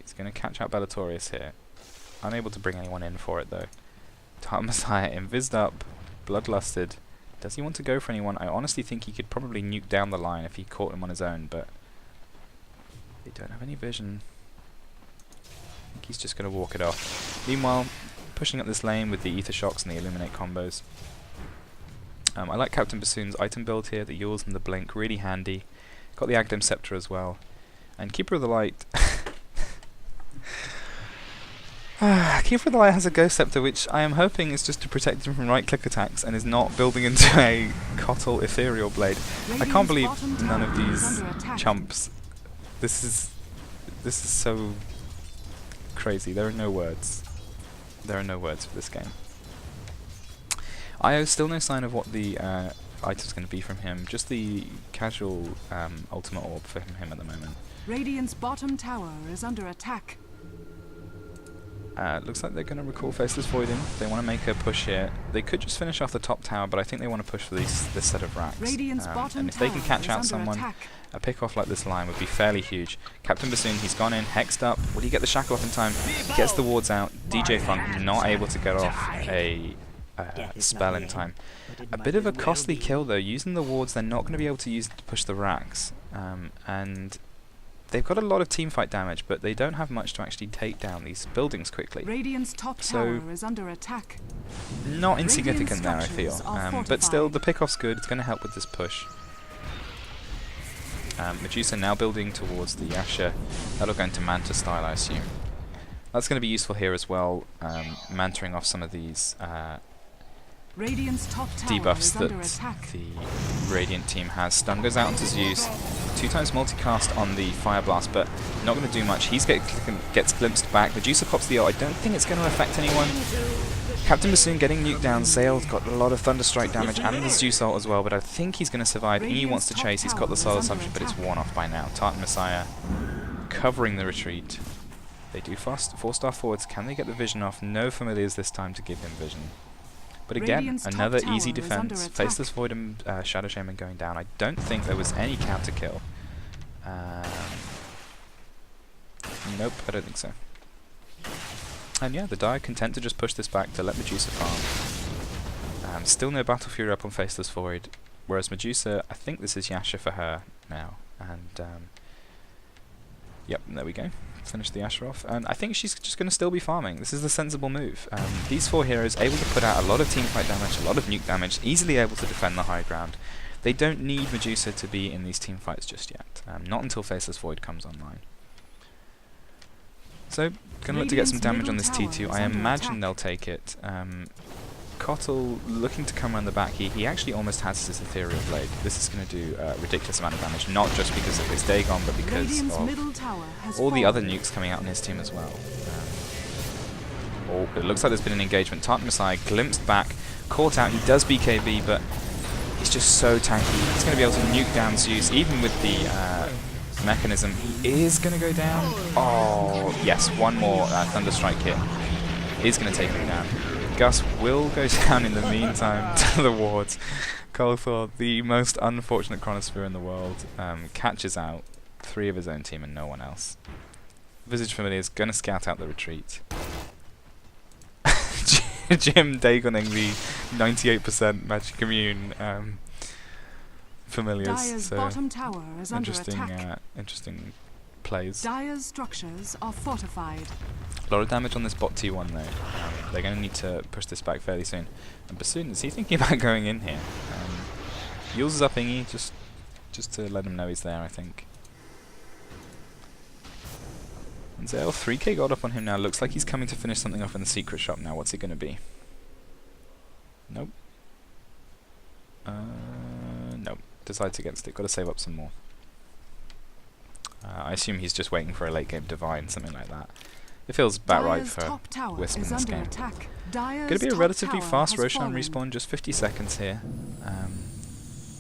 He's going to catch out Bellatorius here. Unable to bring anyone in for it though. Tartan Messiah invised up, bloodlusted. Does he want to go for anyone? I honestly think he could probably nuke down the line if he caught him on his own, but they don't have any vision. I think he's just going to walk it off. Meanwhile, pushing up this lane with the Ether Shocks and the Illuminate combos. I like Captain Bassoon's item build here, the Yules and the Blink, really handy. Got the Agdam Scepter as well. And Keeper of the Light. Keeper of the Light has a Ghost Scepter, which I am hoping is just to protect him from right-click attacks and is not building into a Kotl Ethereal Blade. I can't believe none of these chumps. This is so crazy. There are no words. There are no words for this game. IO still no sign of what the item's going to be from him. Just the casual ultimate orb for him at the moment. Radiant's bottom tower is under attack. Looks like they're going to recall Faceless Void in. They want to make a push here. They could just finish off the top tower, but I think they want to push for this set of racks. And if they can catch out someone, a pick off like this line would be fairly huge. Captain Bassoon, he's gone in, hexed up. Will he get the shackle off in time? Gets the wards out. DJ Funk not able to get off a spell in time. A bit of a costly kill though. Using the wards, they're not going to be able to use it to push the racks. And they've got a lot of teamfight damage, but they don't have much to actually take down these buildings quickly. Radiant's top tower is under attack. Not insignificant there, I feel. But still, the pickoff's good. It's going to help with this push. Medusa now building towards the Yasha. That'll go into Manta style, I assume. That's going to be useful here as well, mantering off some of these Radiant's top tower debuffs that the Radiant team has. Stun goes out onto Zeus. 2 times multicast on the Fire Blast, but not going to do much. He gets glimpsed back. Medusa pops the ult. I don't think it's going to affect anyone. Captain Bassoon getting nuked down. Sail's got a lot of Thunderstrike damage and the Zeus ult as well, but I think he's going to survive. He wants to chase. He's got the Soul Assumption, but it's worn off by now. Tartan Messiah covering the retreat. They do 4-star forwards. Can they get the vision off? No familiars this time to give him vision. But again, another easy defense. Faceless Void and Shadow Shaman going down. I don't think there was any counter kill. Nope, I don't think so. And yeah, the Dire content to just push this back to let Medusa farm. Still no Battle Fury up on Faceless Void, whereas Medusa, I think this is Yasha for her now. And yep, there we go. Finish the Asher off, and I think she's just going to still be farming. This is the sensible move. These 4 heroes able to put out a lot of teamfight damage, a lot of nuke damage, easily able to defend the high ground. They don't need Medusa to be in these teamfights just yet. Not until Faceless Void comes online. So, gonna look to get some damage on this T2. I imagine they'll take it. Kotl looking to come around the back. He actually almost has his Ethereal Blade. This is going to do a ridiculous amount of damage, not just because of his Dagon, but because of all the other nukes coming out on his team as well. Oh, it looks like there's been an engagement. Tartan Messiah glimpsed back, caught out. He does BKB, but he's just so tanky. He's going to be able to nuke down Zeus, even with the mechanism. He is going to go down. Oh, yes, one more Thunderstrike hit. He's going to take him down. Gus will go down in the meantime to the wards. Kolthor, the most unfortunate Chronosphere in the world, catches out 3 of his own team and no one else. Visage Familiar is going to scout out the retreat. Jim Dagoning the 98% Magic Immune Familiars. So bottom tower is interesting plays. Dire's structures are fortified. A lot of damage on this bot T1 though. They're going to need to push this back fairly soon. And Bassoon, is he thinking about going in here? Yules is up Ingy, just to let him know he's there, I think. And Zale, 3k gold up on him now. Looks like he's coming to finish something off in the secret shop now. What's it going to be? Nope. Nope. Decides against it. Got to save up some more. I assume he's just waiting for a late game divine, something like that. It feels about right for Wisp in this game. Going to be a relatively fast Roshan respawn, just 50 seconds here.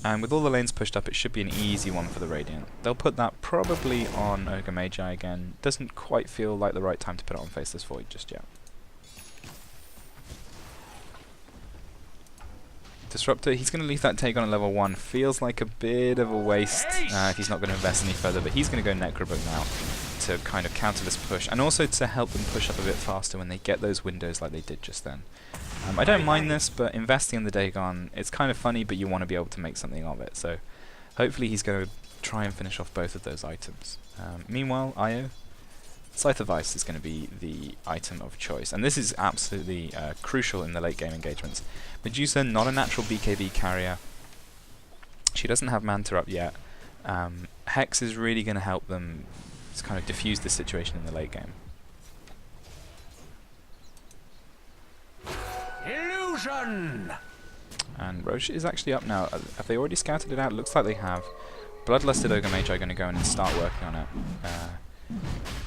And with all the lanes pushed up, it should be an easy one for the Radiant. They'll put that probably on Ogre Magi again. Doesn't quite feel like the right time to put it on Faceless Void just yet. Disruptor, he's going to leave that take on at level 1. Feels like a bit of a waste if he's not going to invest any further, but he's going to go Necrobook now to kind of counter this push, and also to help them push up a bit faster when they get those windows like they did just then. I don't mind this, but investing in the Dagon, it's kind of funny, but you want to be able to make something of it, so hopefully he's going to try and finish off both of those items. Meanwhile, Io, Scythe of Ice is going to be the item of choice, and this is absolutely crucial in the late game engagements. Medusa, not a natural BKB carrier. She doesn't have Manta up yet. Hex is really going to help them kind of diffuse this situation in the late game. Illusion! And Roche is actually up now. Have they already scouted it out? Looks like they have. Bloodlusted Ogre Magi are going to go in and start working on it.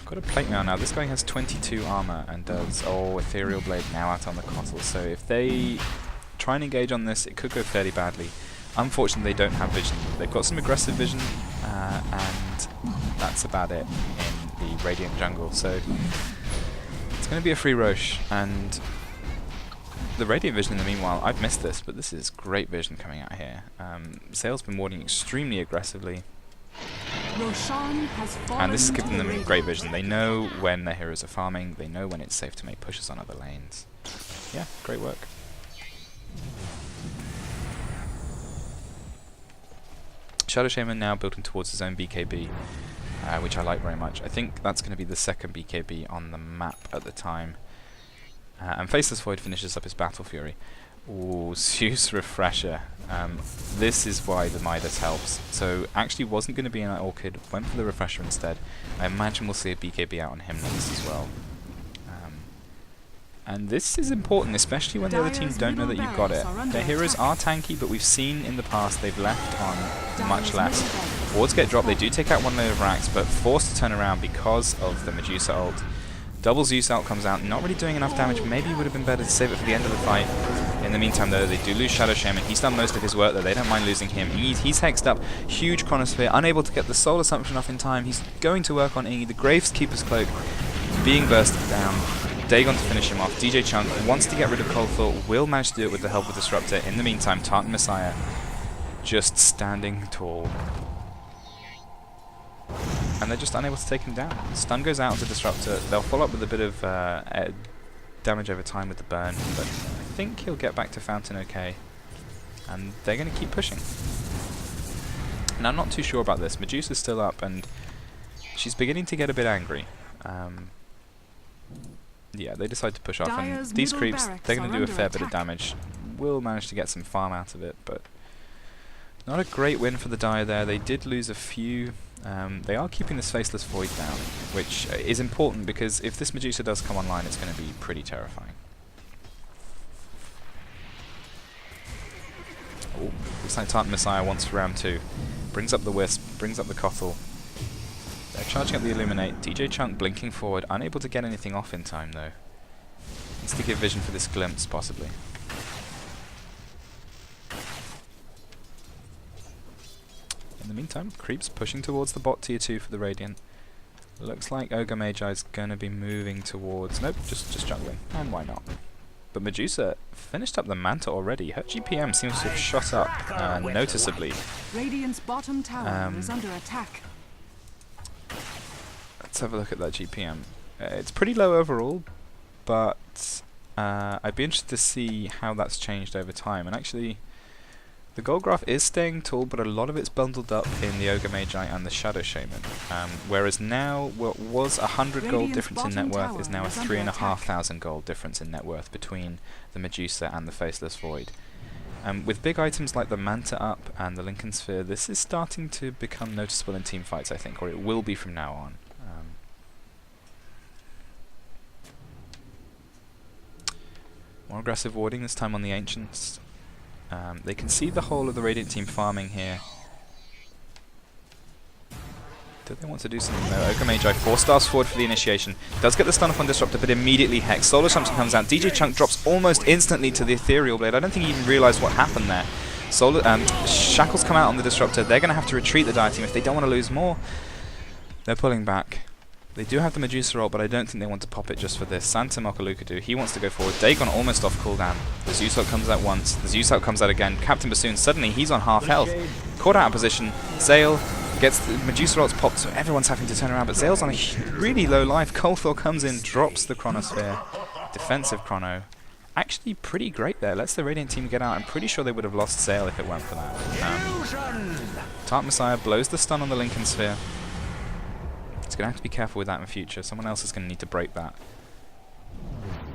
Got a plate mail now. This guy has 22 armor and does Ethereal Blade now out on the Cottle. So if they try and engage on this, it could go fairly badly. Unfortunately, they don't have vision. They've got some aggressive vision, and that's about it in the Radiant jungle. So it's going to be a free Roche, and the Radiant vision in the meanwhile, I've missed this, but this is great vision coming out here. Sale's been warding extremely aggressively, and this is giving them great vision. They know when their heroes are farming, they know when it's safe to make pushes on other lanes. Yeah, great work. Shadow Shaman now building towards his own BKB, which I like very much. I think that's going to be the second BKB on the map at the time. And Faceless Void finishes up his Battle Fury. Ooh, Zeus Refresher. This is why the Midas helps. So actually wasn't going to be an Orchid, went for the Refresher instead. I imagine we'll see a BKB out on him next as well. And this is important, especially when the other team don't know that you've got it. Their heroes are tanky, but we've seen in the past they've left on much less. Wards get dropped, they do take out one load of racks, but forced to turn around because of the Medusa ult. Double Zeus ult comes out, not really doing enough damage. Maybe it would have been better to save it for the end of the fight. In the meantime though, they do lose Shadow Shaman. He's done most of his work though, they don't mind losing him. He's hexed up, huge Chronosphere, unable to get the Soul Assumption off in time. He's going to work on E. The Gravekeeper's Cloak being bursted down. Dagon to finish him off. DJ Chunk wants to get rid of Cold Thought, will manage to do it with the help of Disruptor. In the meantime, Tartan Messiah just standing tall. And they're just unable to take him down. Stun goes out onto Disruptor. They'll follow up with a bit of damage over time with the burn, but I think he'll get back to Fountain okay. And they're going to keep pushing. And I'm not too sure about this. Medusa's still up, and she's beginning to get a bit angry. Yeah, they decide to push off, and these creeps, they're going to do a fair bit of damage. Will manage to get some farm out of it, but not a great win for the Dire there. They did lose a few. They are keeping this Faceless Void down, which is important because if this Medusa does come online, it's going to be pretty terrifying. Oh, looks like Tartan Messiah wants for round 2. Brings up the Wisp, brings up the Cottle. They're charging up the Illuminate. DJ Chunk blinking forward, unable to get anything off in time though. Needs to give vision for this glimpse, possibly. In the meantime, creeps pushing towards the bot tier 2 for the Radiant. Looks like Ogre Magi is going to be moving towards... Nope, just juggling. And why not? But Medusa finished up the Manta already. Her GPM seems to have shot up noticeably. Radiant's bottom tower is under attack. Let's have a look at that GPM. It's pretty low overall, but I'd be interested to see how that's changed over time. And actually, The gold graph is staying tall, but a lot of it's bundled up in the Ogre Magi and the Shadow Shaman. Whereas now, what was 100 gold difference in net worth is now a 3,500 gold difference in net worth between the Medusa and the Faceless Void. With big items like the Manta up and the Lincoln Sphere, this is starting to become noticeable in team fights, I think, or it will be from now on. More aggressive warding, this time on the Ancients. They can see the whole of the Radiant team farming here. Do they want to do something though? Ogre Magi 4 stars forward for the initiation. Does get the stun off on Disruptor, but immediately Hex. Solar Shumpson comes out. DJ Chunk drops almost instantly to the Ethereal Blade. I don't think he even realised what happened there. Shackles come out on the Disruptor. They're going to have to retreat the Dire team if they don't want to lose more. They're pulling back. They do have the Medusa ult, but I don't think they want to pop it just for this. Santa Mokalukadu, he wants to go forward. Dagon almost off cooldown. The Zeus ult comes out once. The Zeus ult comes out again. Captain Bassoon, suddenly he's on half health. Caught out of position. Zale gets the Medusa ults popped, so everyone's having to turn around, but Zale's on a really low life. Coldthor comes in, drops the Chronosphere. Defensive Chrono. Actually pretty great there. Lets the Radiant team get out. I'm pretty sure they would have lost Zale if it weren't for that. Tart Messiah blows the stun on the Lincoln Sphere. He's going to have to be careful with that in the future. Someone else is going to need to break that.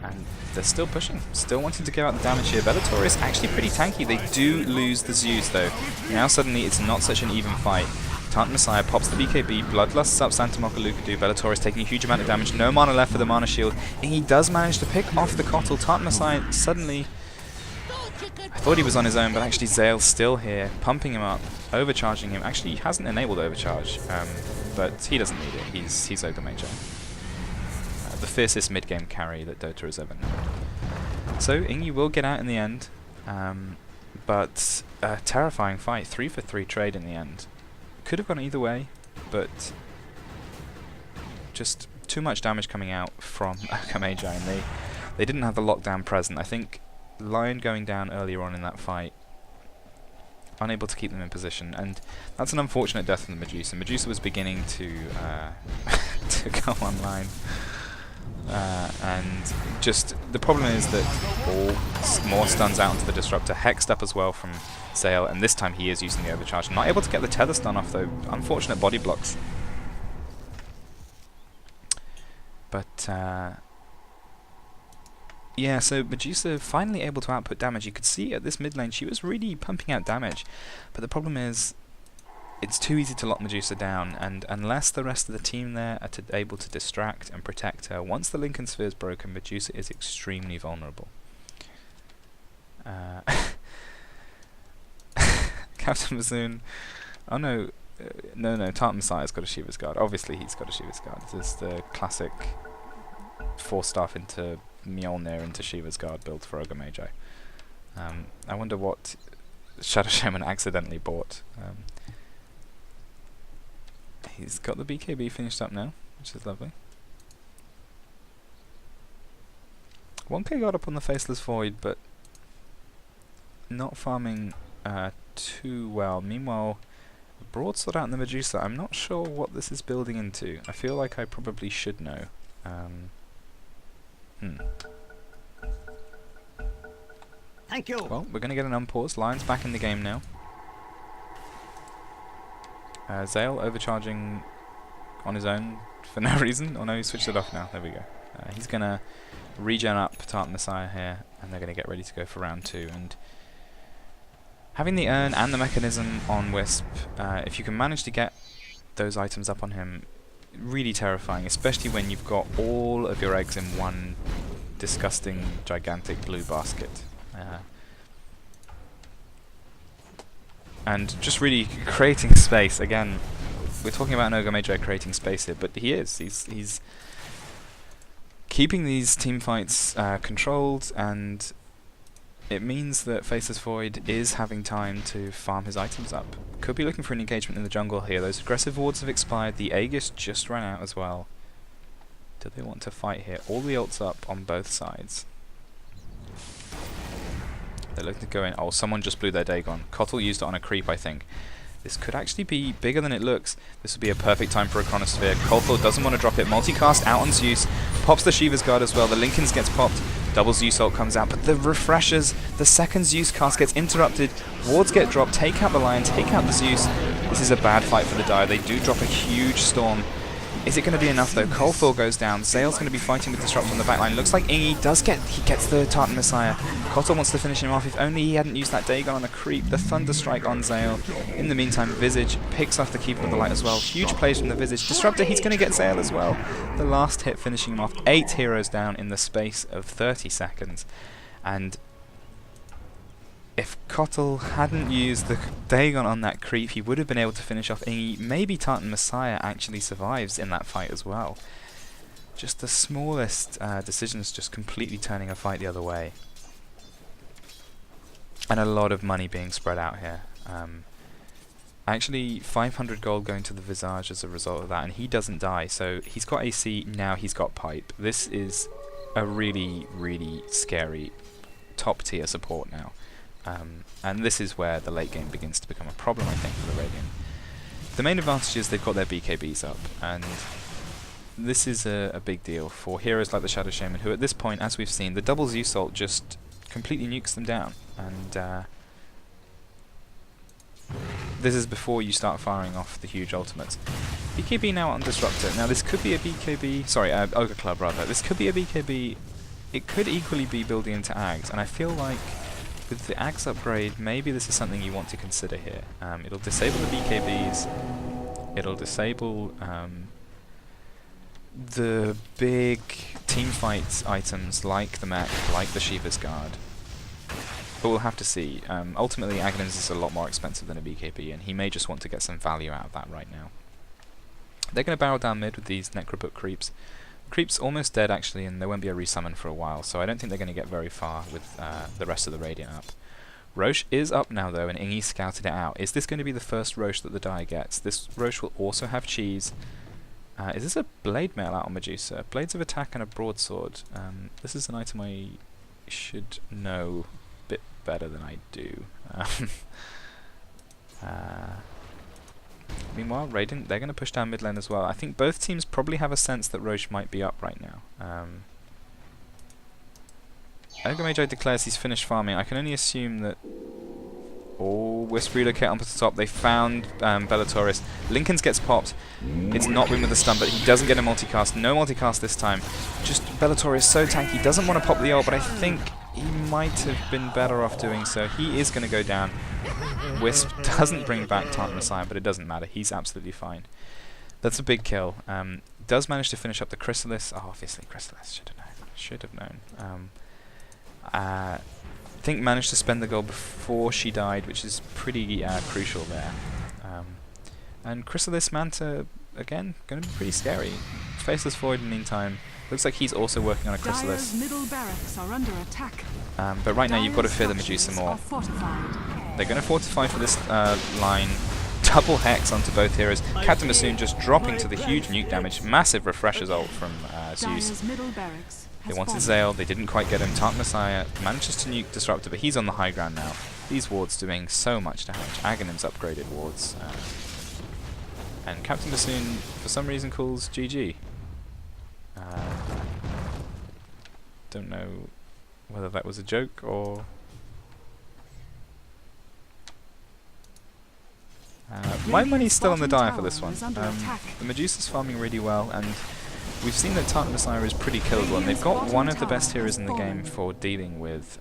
And they're still pushing, still wanting to give out the damage here. Bellator is actually pretty tanky. They do lose the Zeus though. Now suddenly it's not such an even fight. Tart Messiah pops the BKB, Bloodlust's up Santa Mokalukadu. Bellator is taking a huge amount of damage. No mana left for the mana shield. And he does manage to pick off the Kotl. Tart Messiah suddenly... I thought he was on his own, but actually Zale's still here, pumping him up, overcharging him. Actually, he hasn't enabled overcharge, but he doesn't need it. He's Ogre Magi. The fiercest mid-game carry that Dota has ever known. So Ingi will get out in the end, but a terrifying fight. 3 for 3 trade in the end. Could have gone either way, but just too much damage coming out from Ogre Magi, and they didn't have the lockdown present. I think Lion going down earlier on in that fight, unable to keep them in position, and that's an unfortunate death from the Medusa. Medusa was beginning to to go online, and just the problem is that more stuns out onto the Disruptor, hexed up as well from Zale, and this time he is using the overcharge. Not able to get the tether stun off though. Unfortunate body blocks. But yeah, so Medusa finally able to output damage. You could see at this mid lane she was really pumping out damage, but the problem is it's too easy to lock Medusa down, and unless the rest of the team there are able to distract and protect her, once the Lincoln Sphere is broken, Medusa is extremely vulnerable. Captain Bassoon, oh no, no, Tart Messiah's got a Shiva's Guard. Obviously he's got a Shiva's Guard. This is the classic 4-staff into Mjolnir into Shiva's Guard build for Ogre Magi. I wonder what Shadow Shaman accidentally bought. He's got the BKB finished up now, which is lovely. 1k got up on the Faceless Void, but not farming too well. Meanwhile, Broadsword out in the Medusa. I'm not sure what this is building into. I feel like I probably should know. Thank you. Well, we're going to get an unpause. Lion's back in the game now. Zale overcharging on his own for no reason. Oh no, he switched it off now. There we go. He's going to regen up Tart Messiah here, and they're going to get ready to go for round 2. And having the urn and the mechanism on Wisp, if you can manage to get those items up on him, really terrifying, especially when you've got all of your eggs in one disgusting, gigantic blue basket. And just really creating space. Again, we're talking about an Ogre Magi creating space here, but he is. He's keeping these team fights controlled, and it means that Faceless Void is having time to farm his items up. Could be looking for an engagement in the jungle here. Those aggressive wards have expired. The Aegis just ran out as well. Do they want to fight here? All the ults up on both sides. They're looking to go in. Oh, someone just blew their Dagon. Kotl used it on a creep, I think. This could actually be bigger than it looks. This would be a perfect time for a Chronosphere. Coldthor doesn't want to drop it. Multicast out on Zeus. Pops the Shiva's Guard as well. The Lincolns gets popped. Double Zeus ult comes out, but the refreshers, the second Zeus cast gets interrupted, wards get dropped, take out the Lion, take out the Zeus. This is a bad fight for the Dire. They do drop a huge storm. Is it going to be enough though? Coldthor goes down. Zale's going to be fighting with Disrupt on the backline. Looks like Ingi gets the Tartan Messiah. Kotal wants to finish him off. If only he hadn't used that Dagon on the creep. The Thunder Strike on Zale. In the meantime, Visage picks off the Keeper of the Light as well. Huge plays from the Visage. Disruptor, he's going to get Zale as well. The last hit finishing him off. 8 heroes down in the space of 30 seconds. And if Kotal hadn't used the Dagon on that creep, he would have been able to finish off Ingi. Maybe Tartan Messiah actually survives in that fight as well. Just the smallest decisions just completely turning a fight the other way. And a lot of money being spread out here. Actually, 500 gold going to the Visage as a result of that, and he doesn't die. So he's got AC, now he's got Pipe. This is a really, really scary top tier support now. And this is where the late game begins to become a problem, I think, for the Radiant. The main advantage is they've got their BKBs up, and this is a big deal for heroes like the Shadow Shaman, who at this point, as we've seen, the double Zeus ult just completely nukes them down. And this is before you start firing off the huge ultimates. BKB now on Disruptor. Now this could be a BKB, sorry, Ogre Club rather. This could be a BKB. It could equally be building into Ags, and I feel like with the Axe upgrade, maybe this is something you want to consider here. It'll disable the BKBs, it'll disable the big teamfight items like the mech, like the Shiva's Guard. But we'll have to see. Ultimately, Aghanim's is a lot more expensive than a BKB, and he may just want to get some value out of that right now. They're going to barrel down mid with these Necrobook creeps. Creep's almost dead actually, and there won't be a resummon for a while, so I don't think they're going to get very far with the rest of the Radiant up. Roche is up now though, and Ingi scouted it out. Is this going to be the first Roche that the Dire gets? This Roche will also have cheese. Is this a blade mail out on Medusa? Blades of attack and a broadsword. This is an item I should know a bit better than I do. Meanwhile, Radiant, they're going to push down mid lane as well. I think both teams probably have a sense that Roche might be up right now. Ogre Magi declares he's finished farming. I can only assume that... Oh, Wisp relocate onto the top. They found Bellatoris. Lincoln's gets popped. It's not win with the stun, but he doesn't get a multicast. No multicast this time. Just Bellatoris so tanky. Doesn't want to pop the ult, but I think he might have been better off doing so. He is going to go down. Wisp doesn't bring back Tartan Messiah, but it doesn't matter. He's absolutely fine. That's a big kill. Does manage to finish up the Chrysalis. Oh, obviously Chrysalis. Should have known. I think managed to spend the gold before she died, which is pretty crucial there. And Chrysalis Manta, again, going to be pretty scary. Faceless Void in the meantime. Looks like he's also working on a Chrysalis. Middle barracks are under attack. But right now you've got to fear the Medusa more. They're going to fortify for this line. Double Hex onto both heroes. Captain Bassoon just dropping to the huge nuke damage. Massive refreshers ult from Zeus. They wanted Zale, they didn't quite get him. Tartan Messiah manages to nuke Disruptor, but he's on the high ground now. These wards doing so much damage. Aghanim's upgraded wards. And Captain Bassoon, for some reason, calls GG. Don't know whether that was a joke or... my money's still on the Dire for this one. The Medusa's farming really well, and we've seen that Tartan Messiah is pretty killable, and they've got one of the best heroes in the game for dealing with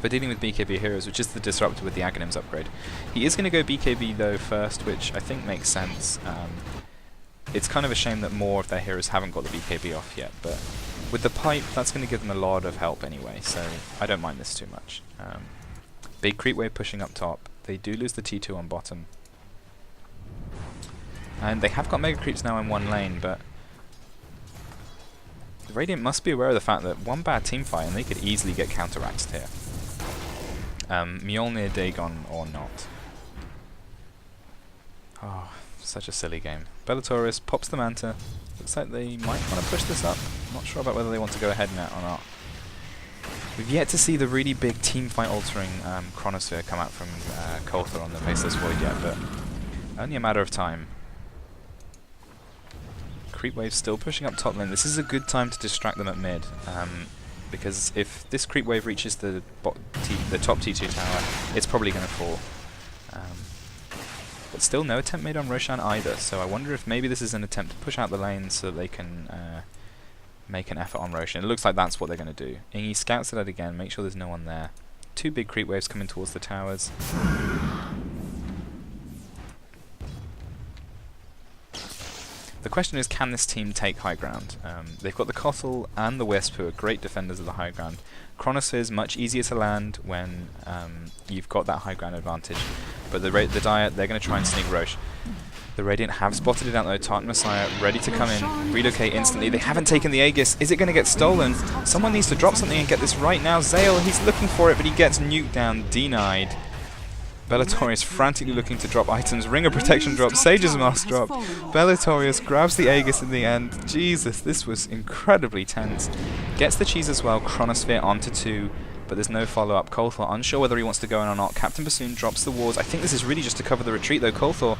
BKB heroes, which is the Disruptor with the Aghanim's upgrade. He is going to go BKB though first, which I think makes sense. It's kind of a shame that more of their heroes haven't got the BKB off yet, but with the pipe, that's going to give them a lot of help anyway, so I don't mind this too much. Big creep wave pushing up top. They do lose the T2 on bottom. And they have got mega creeps now in one lane, but the Radiant must be aware of the fact that one bad team fight and they could easily get counteraxed here. Mjolnir, Dagon or not. Oh, such a silly game. Bellatoris pops the Manta. Looks like they might want to push this up. Not sure about whether they want to go ahead now or not. We've yet to see the really big team fight altering Chronosphere come out from Coulter on the Faceless Void yet, but only a matter of time. creep wave still pushing up top lane. This is a good time to distract them at mid, because if this creep wave reaches the top T2 tower, it's probably going to fall. But still no attempt made on Roshan either, so I wonder if maybe this is an attempt to push out the lane so that they can make an effort on Roshan. It looks like that's what they're going to do. Ingi scouts it out again, make sure there's no one there. 2 big creep waves coming towards the towers. The question is, can this team take high ground? They've got the Kotal and the Wisp, who are great defenders of the high ground. Chronosphere is much easier to land when you've got that high ground advantage. But the Diet, they're going to try and sneak Roche. The Radiant have spotted it out though. Tartan Messiah ready to come in, relocate instantly. They haven't taken the Aegis. Is it going to get stolen? Someone needs to drop something and get this right now. Zale, he's looking for it, but he gets nuked down, denied. Bellatorius frantically looking to drop items. Ring of Protection drop, Sage's Mask drop. Bellatorius grabs the Aegis in the end. Jesus, this was incredibly tense. Gets the cheese as well. Chronosphere onto 2, but there's no follow-up. Kolthor unsure whether he wants to go in or not. Captain Bassoon drops the wards. I think this is really just to cover the retreat though. Kolthor,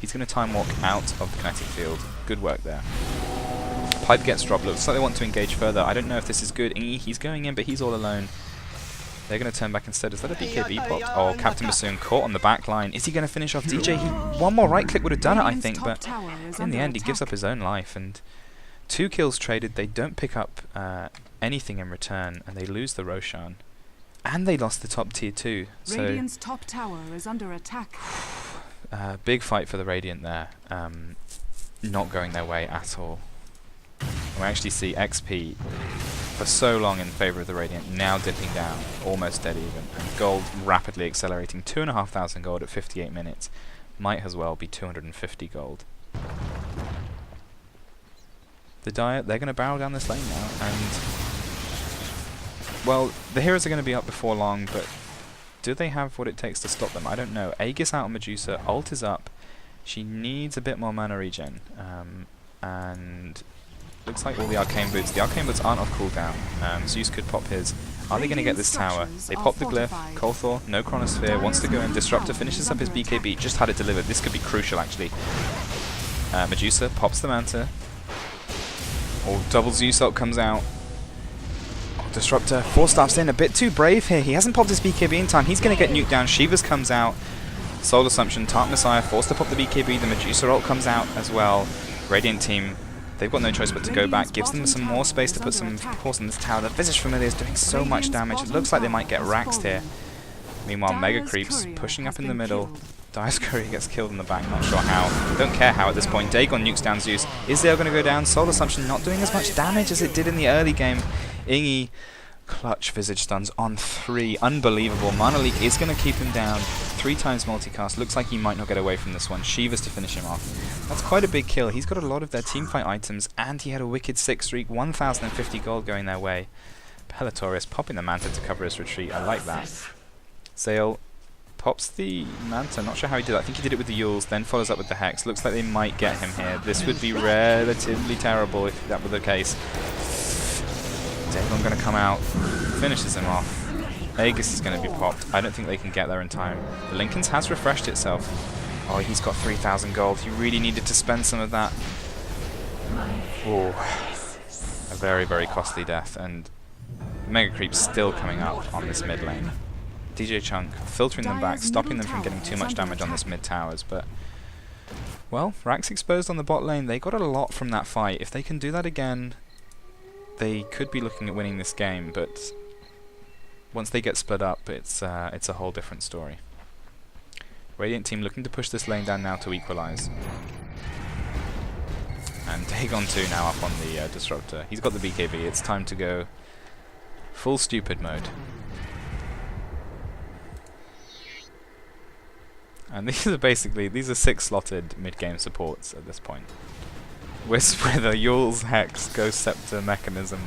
he's going to time walk out of the kinetic field. Good work there. Pipe gets dropped. Looks like they want to engage further. I don't know if this is good. Ingi, he's going in, but he's all alone. They're going to turn back instead. Is that a BKB popped? Oh, Captain Bassoon caught on the back line. Is he going to finish off DJ? One more right click would have done it, I think, but in the end he gives up his own life. And 2 kills traded. They don't pick up anything in return, and they lose the Roshan. And they lost the top tier 2. So Radiant's top tower is under attack. big fight for the Radiant there. Not going their way at all. We actually see XP for so long in favour of the Radiant, now dipping down, almost dead even, and gold rapidly accelerating. 2,500 gold at 58 minutes. Might as well be 250 gold. The Diet, they're going to barrel down this lane now, and well, the heroes are going to be up before long, but do they have what it takes to stop them? I don't know. Aegis out on Medusa, ult is up. She needs a bit more mana regen, and looks like all the arcane boots. The arcane boots aren't off cooldown. Zeus could pop his. Are they going to get this tower? They pop the glyph. Kolthor, no Chronosphere, wants to go in. Disruptor finishes up his BKB. Just had it delivered. This could be crucial, actually. Medusa pops the Manta. Oh, double Zeus ult comes out. Oh, Disruptor, 4-staffs in. A bit too brave here. He hasn't popped his BKB in time. He's going to get nuked down. Shivas comes out. Soul Assumption, Tartan Messiah forced to pop the BKB. The Medusa ult comes out as well. Radiant team, they've got no choice but to go back. Gives them some more space to put some force in this tower. The Visage Familiar is doing so much damage. It looks like they might get raxed here. Meanwhile, Mega Creeps pushing up in the middle. Dire's Courier gets killed in the back. Not sure how. Don't care how at this point. Dagon nukes down Zeus. Is Zale going to go down? Soul Assumption not doing as much damage as it did in the early game. Ingi, clutch Visage stuns on 3. Unbelievable. Mana Leak is going to keep him down. 3 times multicast. Looks like he might not get away from this one. Shivas to finish him off. That's quite a big kill. He's got a lot of their teamfight items, and he had a wicked 6 streak. 1,050 gold going their way. Bellatorius popping the Manta to cover his retreat. I like that. Zale pops the Manta. Not sure how he did it. I think he did it with the Yules, then follows up with the Hex. Looks like they might get him here. This would be relatively terrible if that were the case. Dagon going to come out, finishes him off. Aegis is going to be popped. I don't think they can get there in time. The Lincoln's has refreshed itself. Oh, he's got 3,000 gold. He really needed to spend some of that. Oh, a very, very costly death. And Mega Creep's still coming up on this mid lane. DJ Chunk filtering them back, stopping them from getting too much damage on this mid towers. But, well, Rax exposed on the bot lane. They got a lot from that fight. If they can do that again, they could be looking at winning this game, but once they get split up, it's a whole different story. Radiant team looking to push this lane down now to equalize. And Dagon 2 now up on the Disruptor. He's got the BKB. It's time to go full stupid mode. And these are 6-slotted mid-game supports at this point. Wisp with a Yule's Hex, Ghost Scepter mechanism.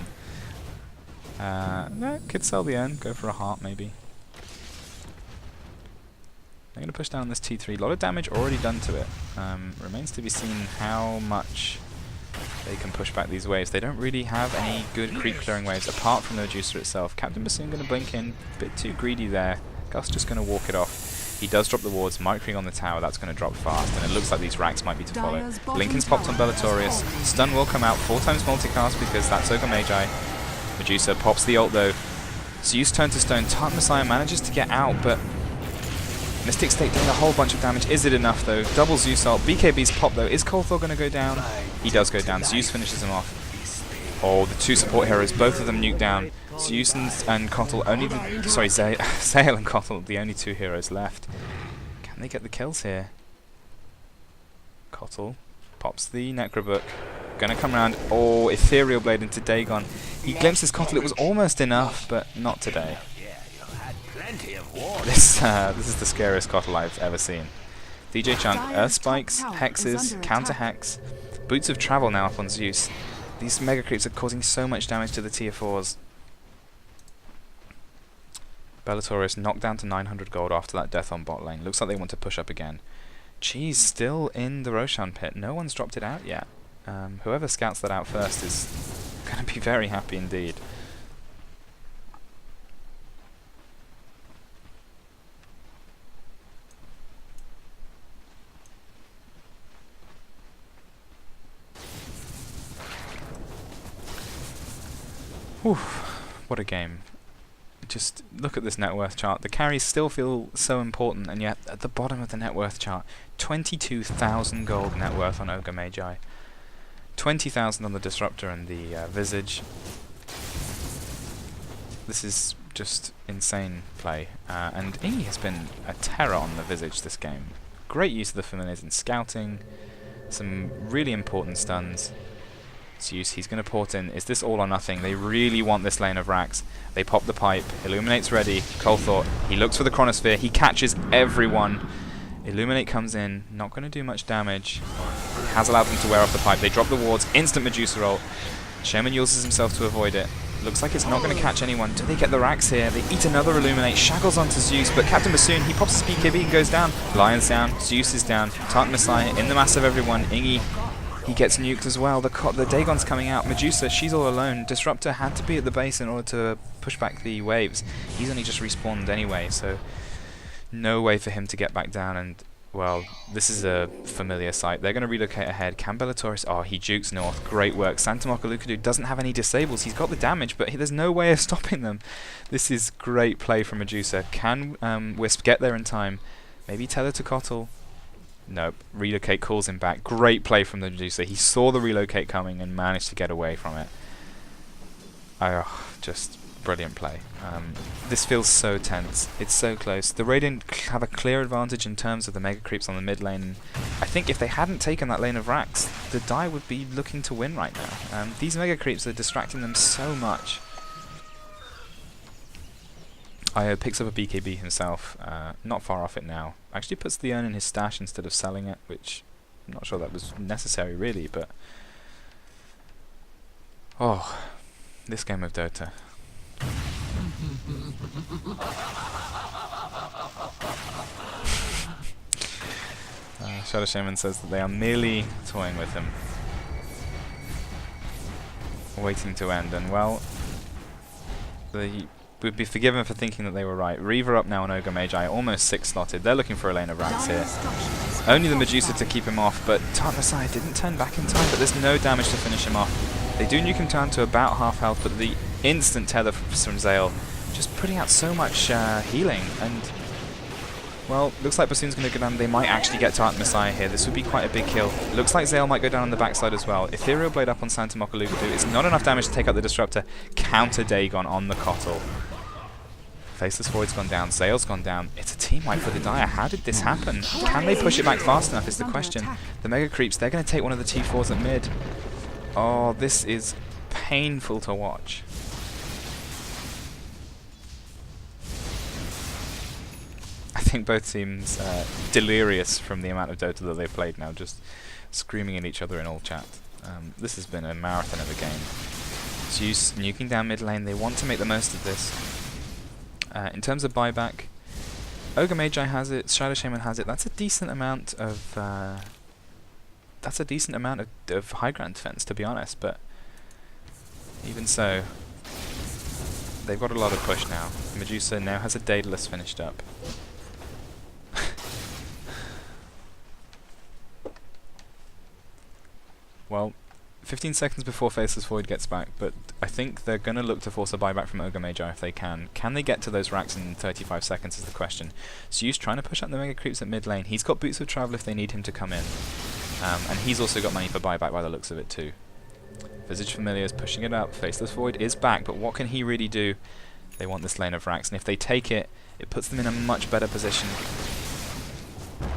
No, could sell the end, go for a heart maybe. They're going to push down on this T3. A lot of damage already done to it. Remains to be seen how much they can push back these waves. They don't really have any good creep clearing waves apart from the Medusa itself. Captain Bassoon going to blink in, a bit too greedy there. Gus just going to walk it off. He does drop the wards, microing on the tower, that's going to drop fast, and it looks like these racks might be to follow. Dire's bottom Lincoln's popped on tower Bellatorius. has fallen. Stun will come out, 4 times multicast because that's Ogre Magi. Medusa pops the ult though. Zeus turned to stone. Tart Messiah manages to get out, but Mystic State doing a whole bunch of damage. Is it enough though? Double Zeus ult. BKB's pop though. Is Kolthor going to go down? He does go down. Zeus finishes him off. Oh, the 2 support heroes, both of them nuked down. Zeus and Kotl only the, sorry, Zale and Kotl, the only 2 heroes left. Can they get the kills here? Kotl pops the Necrobook. Gonna come around. Oh, Ethereal Blade into Dagon. He glimpses Kotl. It was almost enough, but not today. This is the scariest Kotl I've ever seen. DJ Chunk, Earth Spikes, Hexes, Counter Hex. Boots of Travel now up on Zeus. These Mega Creeps are causing so much damage to the tier 4s. Bellatorius knocked down to 900 gold after that death on bot lane. Looks like they want to push up again. Cheese still in the Roshan pit. No one's dropped it out yet. Whoever scouts that out first is going to be very happy indeed. Whew, what a game. Just look at this net worth chart. The carries still feel so important, and yet at the bottom of the net worth chart, 22,000 gold net worth on Ogre Magi. 20,000 on the Disruptor and the Visage. This is just insane play. And Ingi has been a terror on the Visage this game. Great use of the familiars in scouting. Some really important stuns. Zeus, he's going to port in. Is this all or nothing? They really want this lane of racks. They pop the pipe. Illuminate's ready. Kolthor, he looks for the Chronosphere. He catches everyone. Illuminate comes in. Not going to do much damage. Has allowed them to wear off the pipe. They drop the wards. Instant Medusa roll. Shaman uses himself to avoid it. Looks like it's not going to catch anyone. Do they get the racks here? They eat another Illuminate. Shackles onto Zeus, but Captain Bassoon, he pops his BKB and goes down. Lion's down. Zeus is down. Tart Messiah in the mass of everyone. Ingi, he gets nuked as well. The Dagon's coming out. Medusa, she's all alone. Disruptor had to be at the base in order to push back the waves. He's only just respawned anyway, so no way for him to get back down. And, well, this is a familiar sight. They're going to relocate ahead. Can Bellatorius... Oh, he jukes north. Great work. Santa Mokalukadu doesn't have any disables. He's got the damage, but there's no way of stopping them. This is great play from Medusa. Can Wisp get there in time? Maybe Tether to Kotl. Nope. Relocate calls him back. Great play from the Medusa. He saw the relocate coming and managed to get away from it. Just brilliant play. This feels so tense. It's so close. The Radiant have a clear advantage in terms of the Mega Creeps on the mid lane. I think if they hadn't taken that lane of racks, the Die would be looking to win right now. These Mega Creeps are distracting them so much. Io picks up a BKB himself, not far off it now. Actually puts the urn in his stash instead of selling it, which I'm not sure that was necessary really, but... Oh, this game of Dota. Shadow Shaman says that they are merely toying with him. Waiting to end, and well... They would be forgiven for thinking that they were right. Reaver up now on Ogre Magi, almost 6 slotted. They're looking for a lane of racks here. Only the Medusa to keep him off, but Tart Messiah didn't turn back in time, but there's no damage to finish him off. They do nuke him down to about half health, but the instant tether from Zale just putting out so much healing, and well, looks like Bassoon's going to go down. They might actually get Tart Messiah here. This would be quite a big kill. Looks like Zale might go down on the backside as well. Ethereal Blade up on Santa Mokalukadu. It's not enough damage to take out the Disruptor. Counter Dagon on the Kotl. Faceless Void's gone down. Zale's gone down. It's a team wipe for the Dire. How did this happen? Can they push it back fast enough is the question. The Mega Creeps, they're going to take one of the T4s at mid. Oh, this is painful to watch. I think both teams delirious from the amount of Dota that they've played now, just screaming at each other in all chat. This has been a marathon of a game. Zeus nuking down mid lane. They want to make the most of this. In terms of buyback, Ogre Magi has it, Shadow Shaman has it. That's a decent amount of high ground defense, to be honest. But even so, they've got a lot of push now. Medusa now has a Daedalus finished up. Well, 15 seconds before Faceless Void gets back, but I think they're going to look to force a buyback from Ogre Magi if they can. Can they get to those racks in 35 seconds is the question. Zeus trying to push up the Mega Creeps at mid lane. He's got Boots of Travel if they need him to come in. And he's also got money for buyback by the looks of it too. Visage Familiar is pushing it up. Faceless Void is back, but what can he really do? They want this lane of racks, and if they take it, it puts them in a much better position.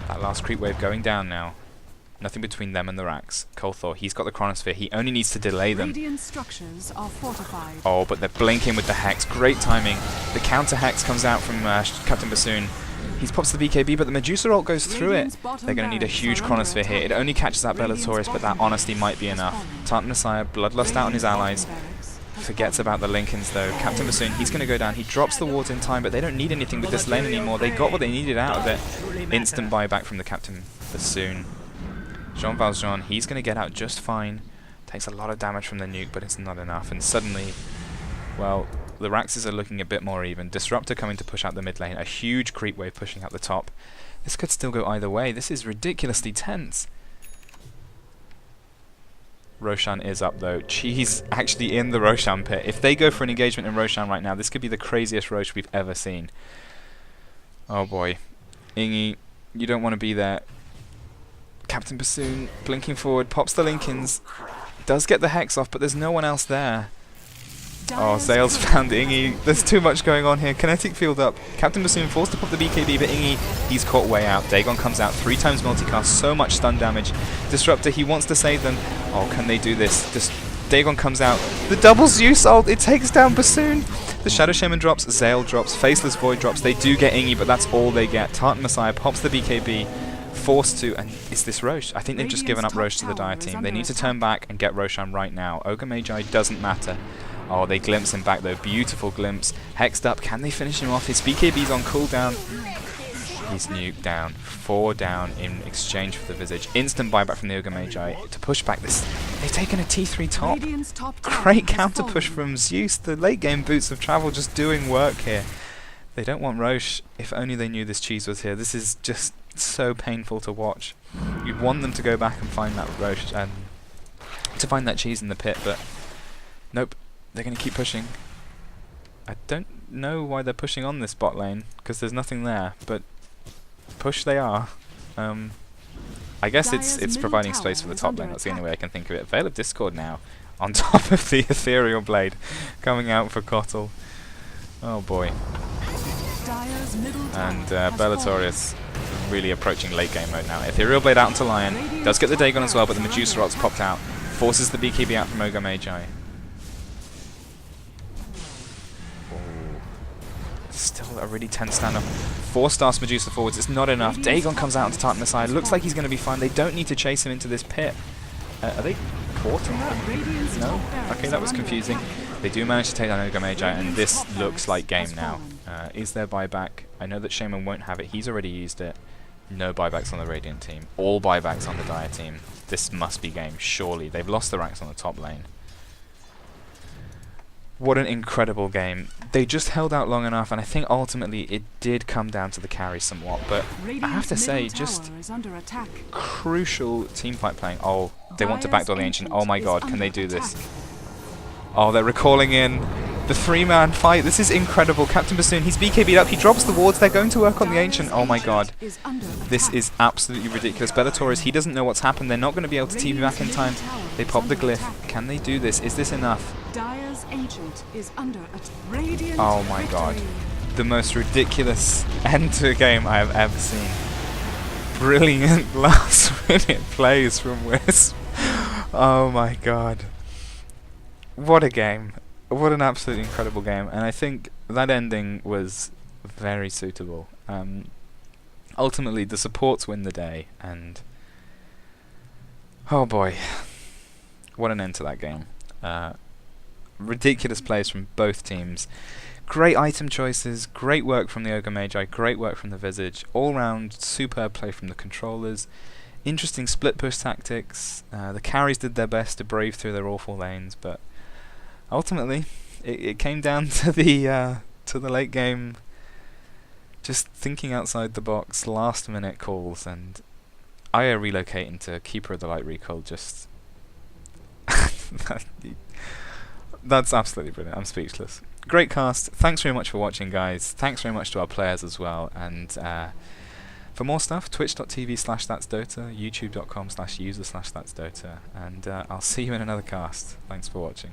That last creep wave going down now. Nothing between them and the racks. Kolthor, he's got the Chronosphere. He only needs to delay them. Radiant structures are fortified. Oh, but they're blinking with the Hex. Great timing. The counter Hex comes out from Captain Bassoon. He pops the BKB, but the Medusa ult goes through it. They're going to need a huge Chronosphere here. It only catches out Bellatorius, but that honestly might be enough. Tartan Messiah, Bloodlust out on his allies. Forgets about the Lincolns though. Captain Bassoon, he's going to go down. He drops the wards in time, but they don't need anything with this lane anymore. They got what they needed out of it. Instant buyback from the Captain Bassoon. Jean Valjean, he's going to get out just fine. Takes a lot of damage from the nuke, but it's not enough. And suddenly, well, the Raxes are looking a bit more even. Disruptor coming to push out the mid lane. A huge creep wave pushing out the top. This could still go either way. This is ridiculously tense. Roshan is up though. Cheese actually in the Roshan pit. If they go for an engagement in Roshan right now, this could be the craziest Rosh we've ever seen. Oh boy. Ingi, you don't want to be there. Captain Bassoon blinking forward, pops the Lincolns. Does get the Hex off, but there's no one else there. Oh, Zale's found Ingi. There's too much going on here. Kinetic field up. Captain Bassoon forced to pop the BKB, but Ingi, he's caught way out. Dagon comes out 3 times multicast, so much stun damage. Disruptor, he wants to save them. Oh, can they do this? Dagon comes out. The double Zeus ult, it takes down Bassoon. The Shadow Shaman drops, Zale drops, Faceless Void drops. They do get Ingi, but that's all they get. Tartan Messiah pops the BKB. Forced to, and is this Rosh? I think they've just given up Rosh to the Dire team. They need to turn back and get Roshan right now. Ogre Magi doesn't matter. Oh, they glimpse him back though. Beautiful glimpse. Hexed up. Can they finish him off? His BKB's on cooldown. He's nuked down. 4 down in exchange for the Visage. Instant buyback from the Ogre Magi to push back this. They've taken a T3 top. Great counter push from Zeus. The late game Boots of Travel just doing work here. They don't want Rosh. If only they knew this cheese was here. This is just so painful to watch. You'd want them to go back and find that Rosh and to find that cheese in the pit, but nope. They're going to keep pushing. I don't know why they're pushing on this bot lane, because there's nothing there, but push they are. I guess it's providing space for the top lane. That's the only way I can think of it. Veil of Discord now, on top of the Ethereal Blade, coming out for Kotl. Oh boy. And Bellatorius really approaching late game mode now. Ethereal Blade out into Lion. Does get the Dagon as well, but the Medusa ult's popped out. Forces the BKB out from Ogre Magi. Still a really tense standoff. 4-star Medusa forwards, it's not enough. Dagon comes out onto Tartan Messiah. Looks like he's going to be fine. They don't need to chase him into this pit. Are they caught him? No? Okay, that was confusing. They do manage to take down Ogre Magi, and this looks like game now. Is there buyback? I know that Shaman won't have it. He's already used it. No buybacks on the Radiant team. All buybacks on the Dire team. This must be game, surely. They've lost the ranks on the top lane. What an incredible game. They just held out long enough, and I think ultimately it did come down to the carry somewhat, but I have to say, just crucial teamfight playing. Oh, they want to backdoor the Ancient. Oh my god, can they do this? Oh, they're recalling in the 3-man fight. This is incredible. Captain Bassoon, he's BKB'd up. He drops the wards. They're going to work on the Ancient. Oh my god. This is absolutely ridiculous. Bellatorius, he doesn't know what's happened. They're not going to be able to TP back in time. They pop the glyph. Can they do this? Is this enough? Oh my god. The most ridiculous end to a game I have ever seen. Brilliant last minute plays from Wisp. Oh my god. What a game. What an absolutely incredible game. And I think that ending was very suitable. Ultimately, the supports win the day, and oh boy, what an end to that game. Ridiculous plays from both teams. Great item choices, great work from the Ogre Magi, great work from the Visage. All round, superb play from the controllers. Interesting split push tactics. The carries did their best to brave through their awful lanes, but ultimately, it came down to the late game, just thinking outside the box, last minute calls, and Aya relocating to Keeper of the Light recall just That's absolutely brilliant. I'm speechless. Great cast. Thanks very much for watching, guys. Thanks very much to our players as well. And for more stuff, twitch.tv/that'sdota, youtube.com/user/that'sdota. And I'll see you in another cast. Thanks for watching.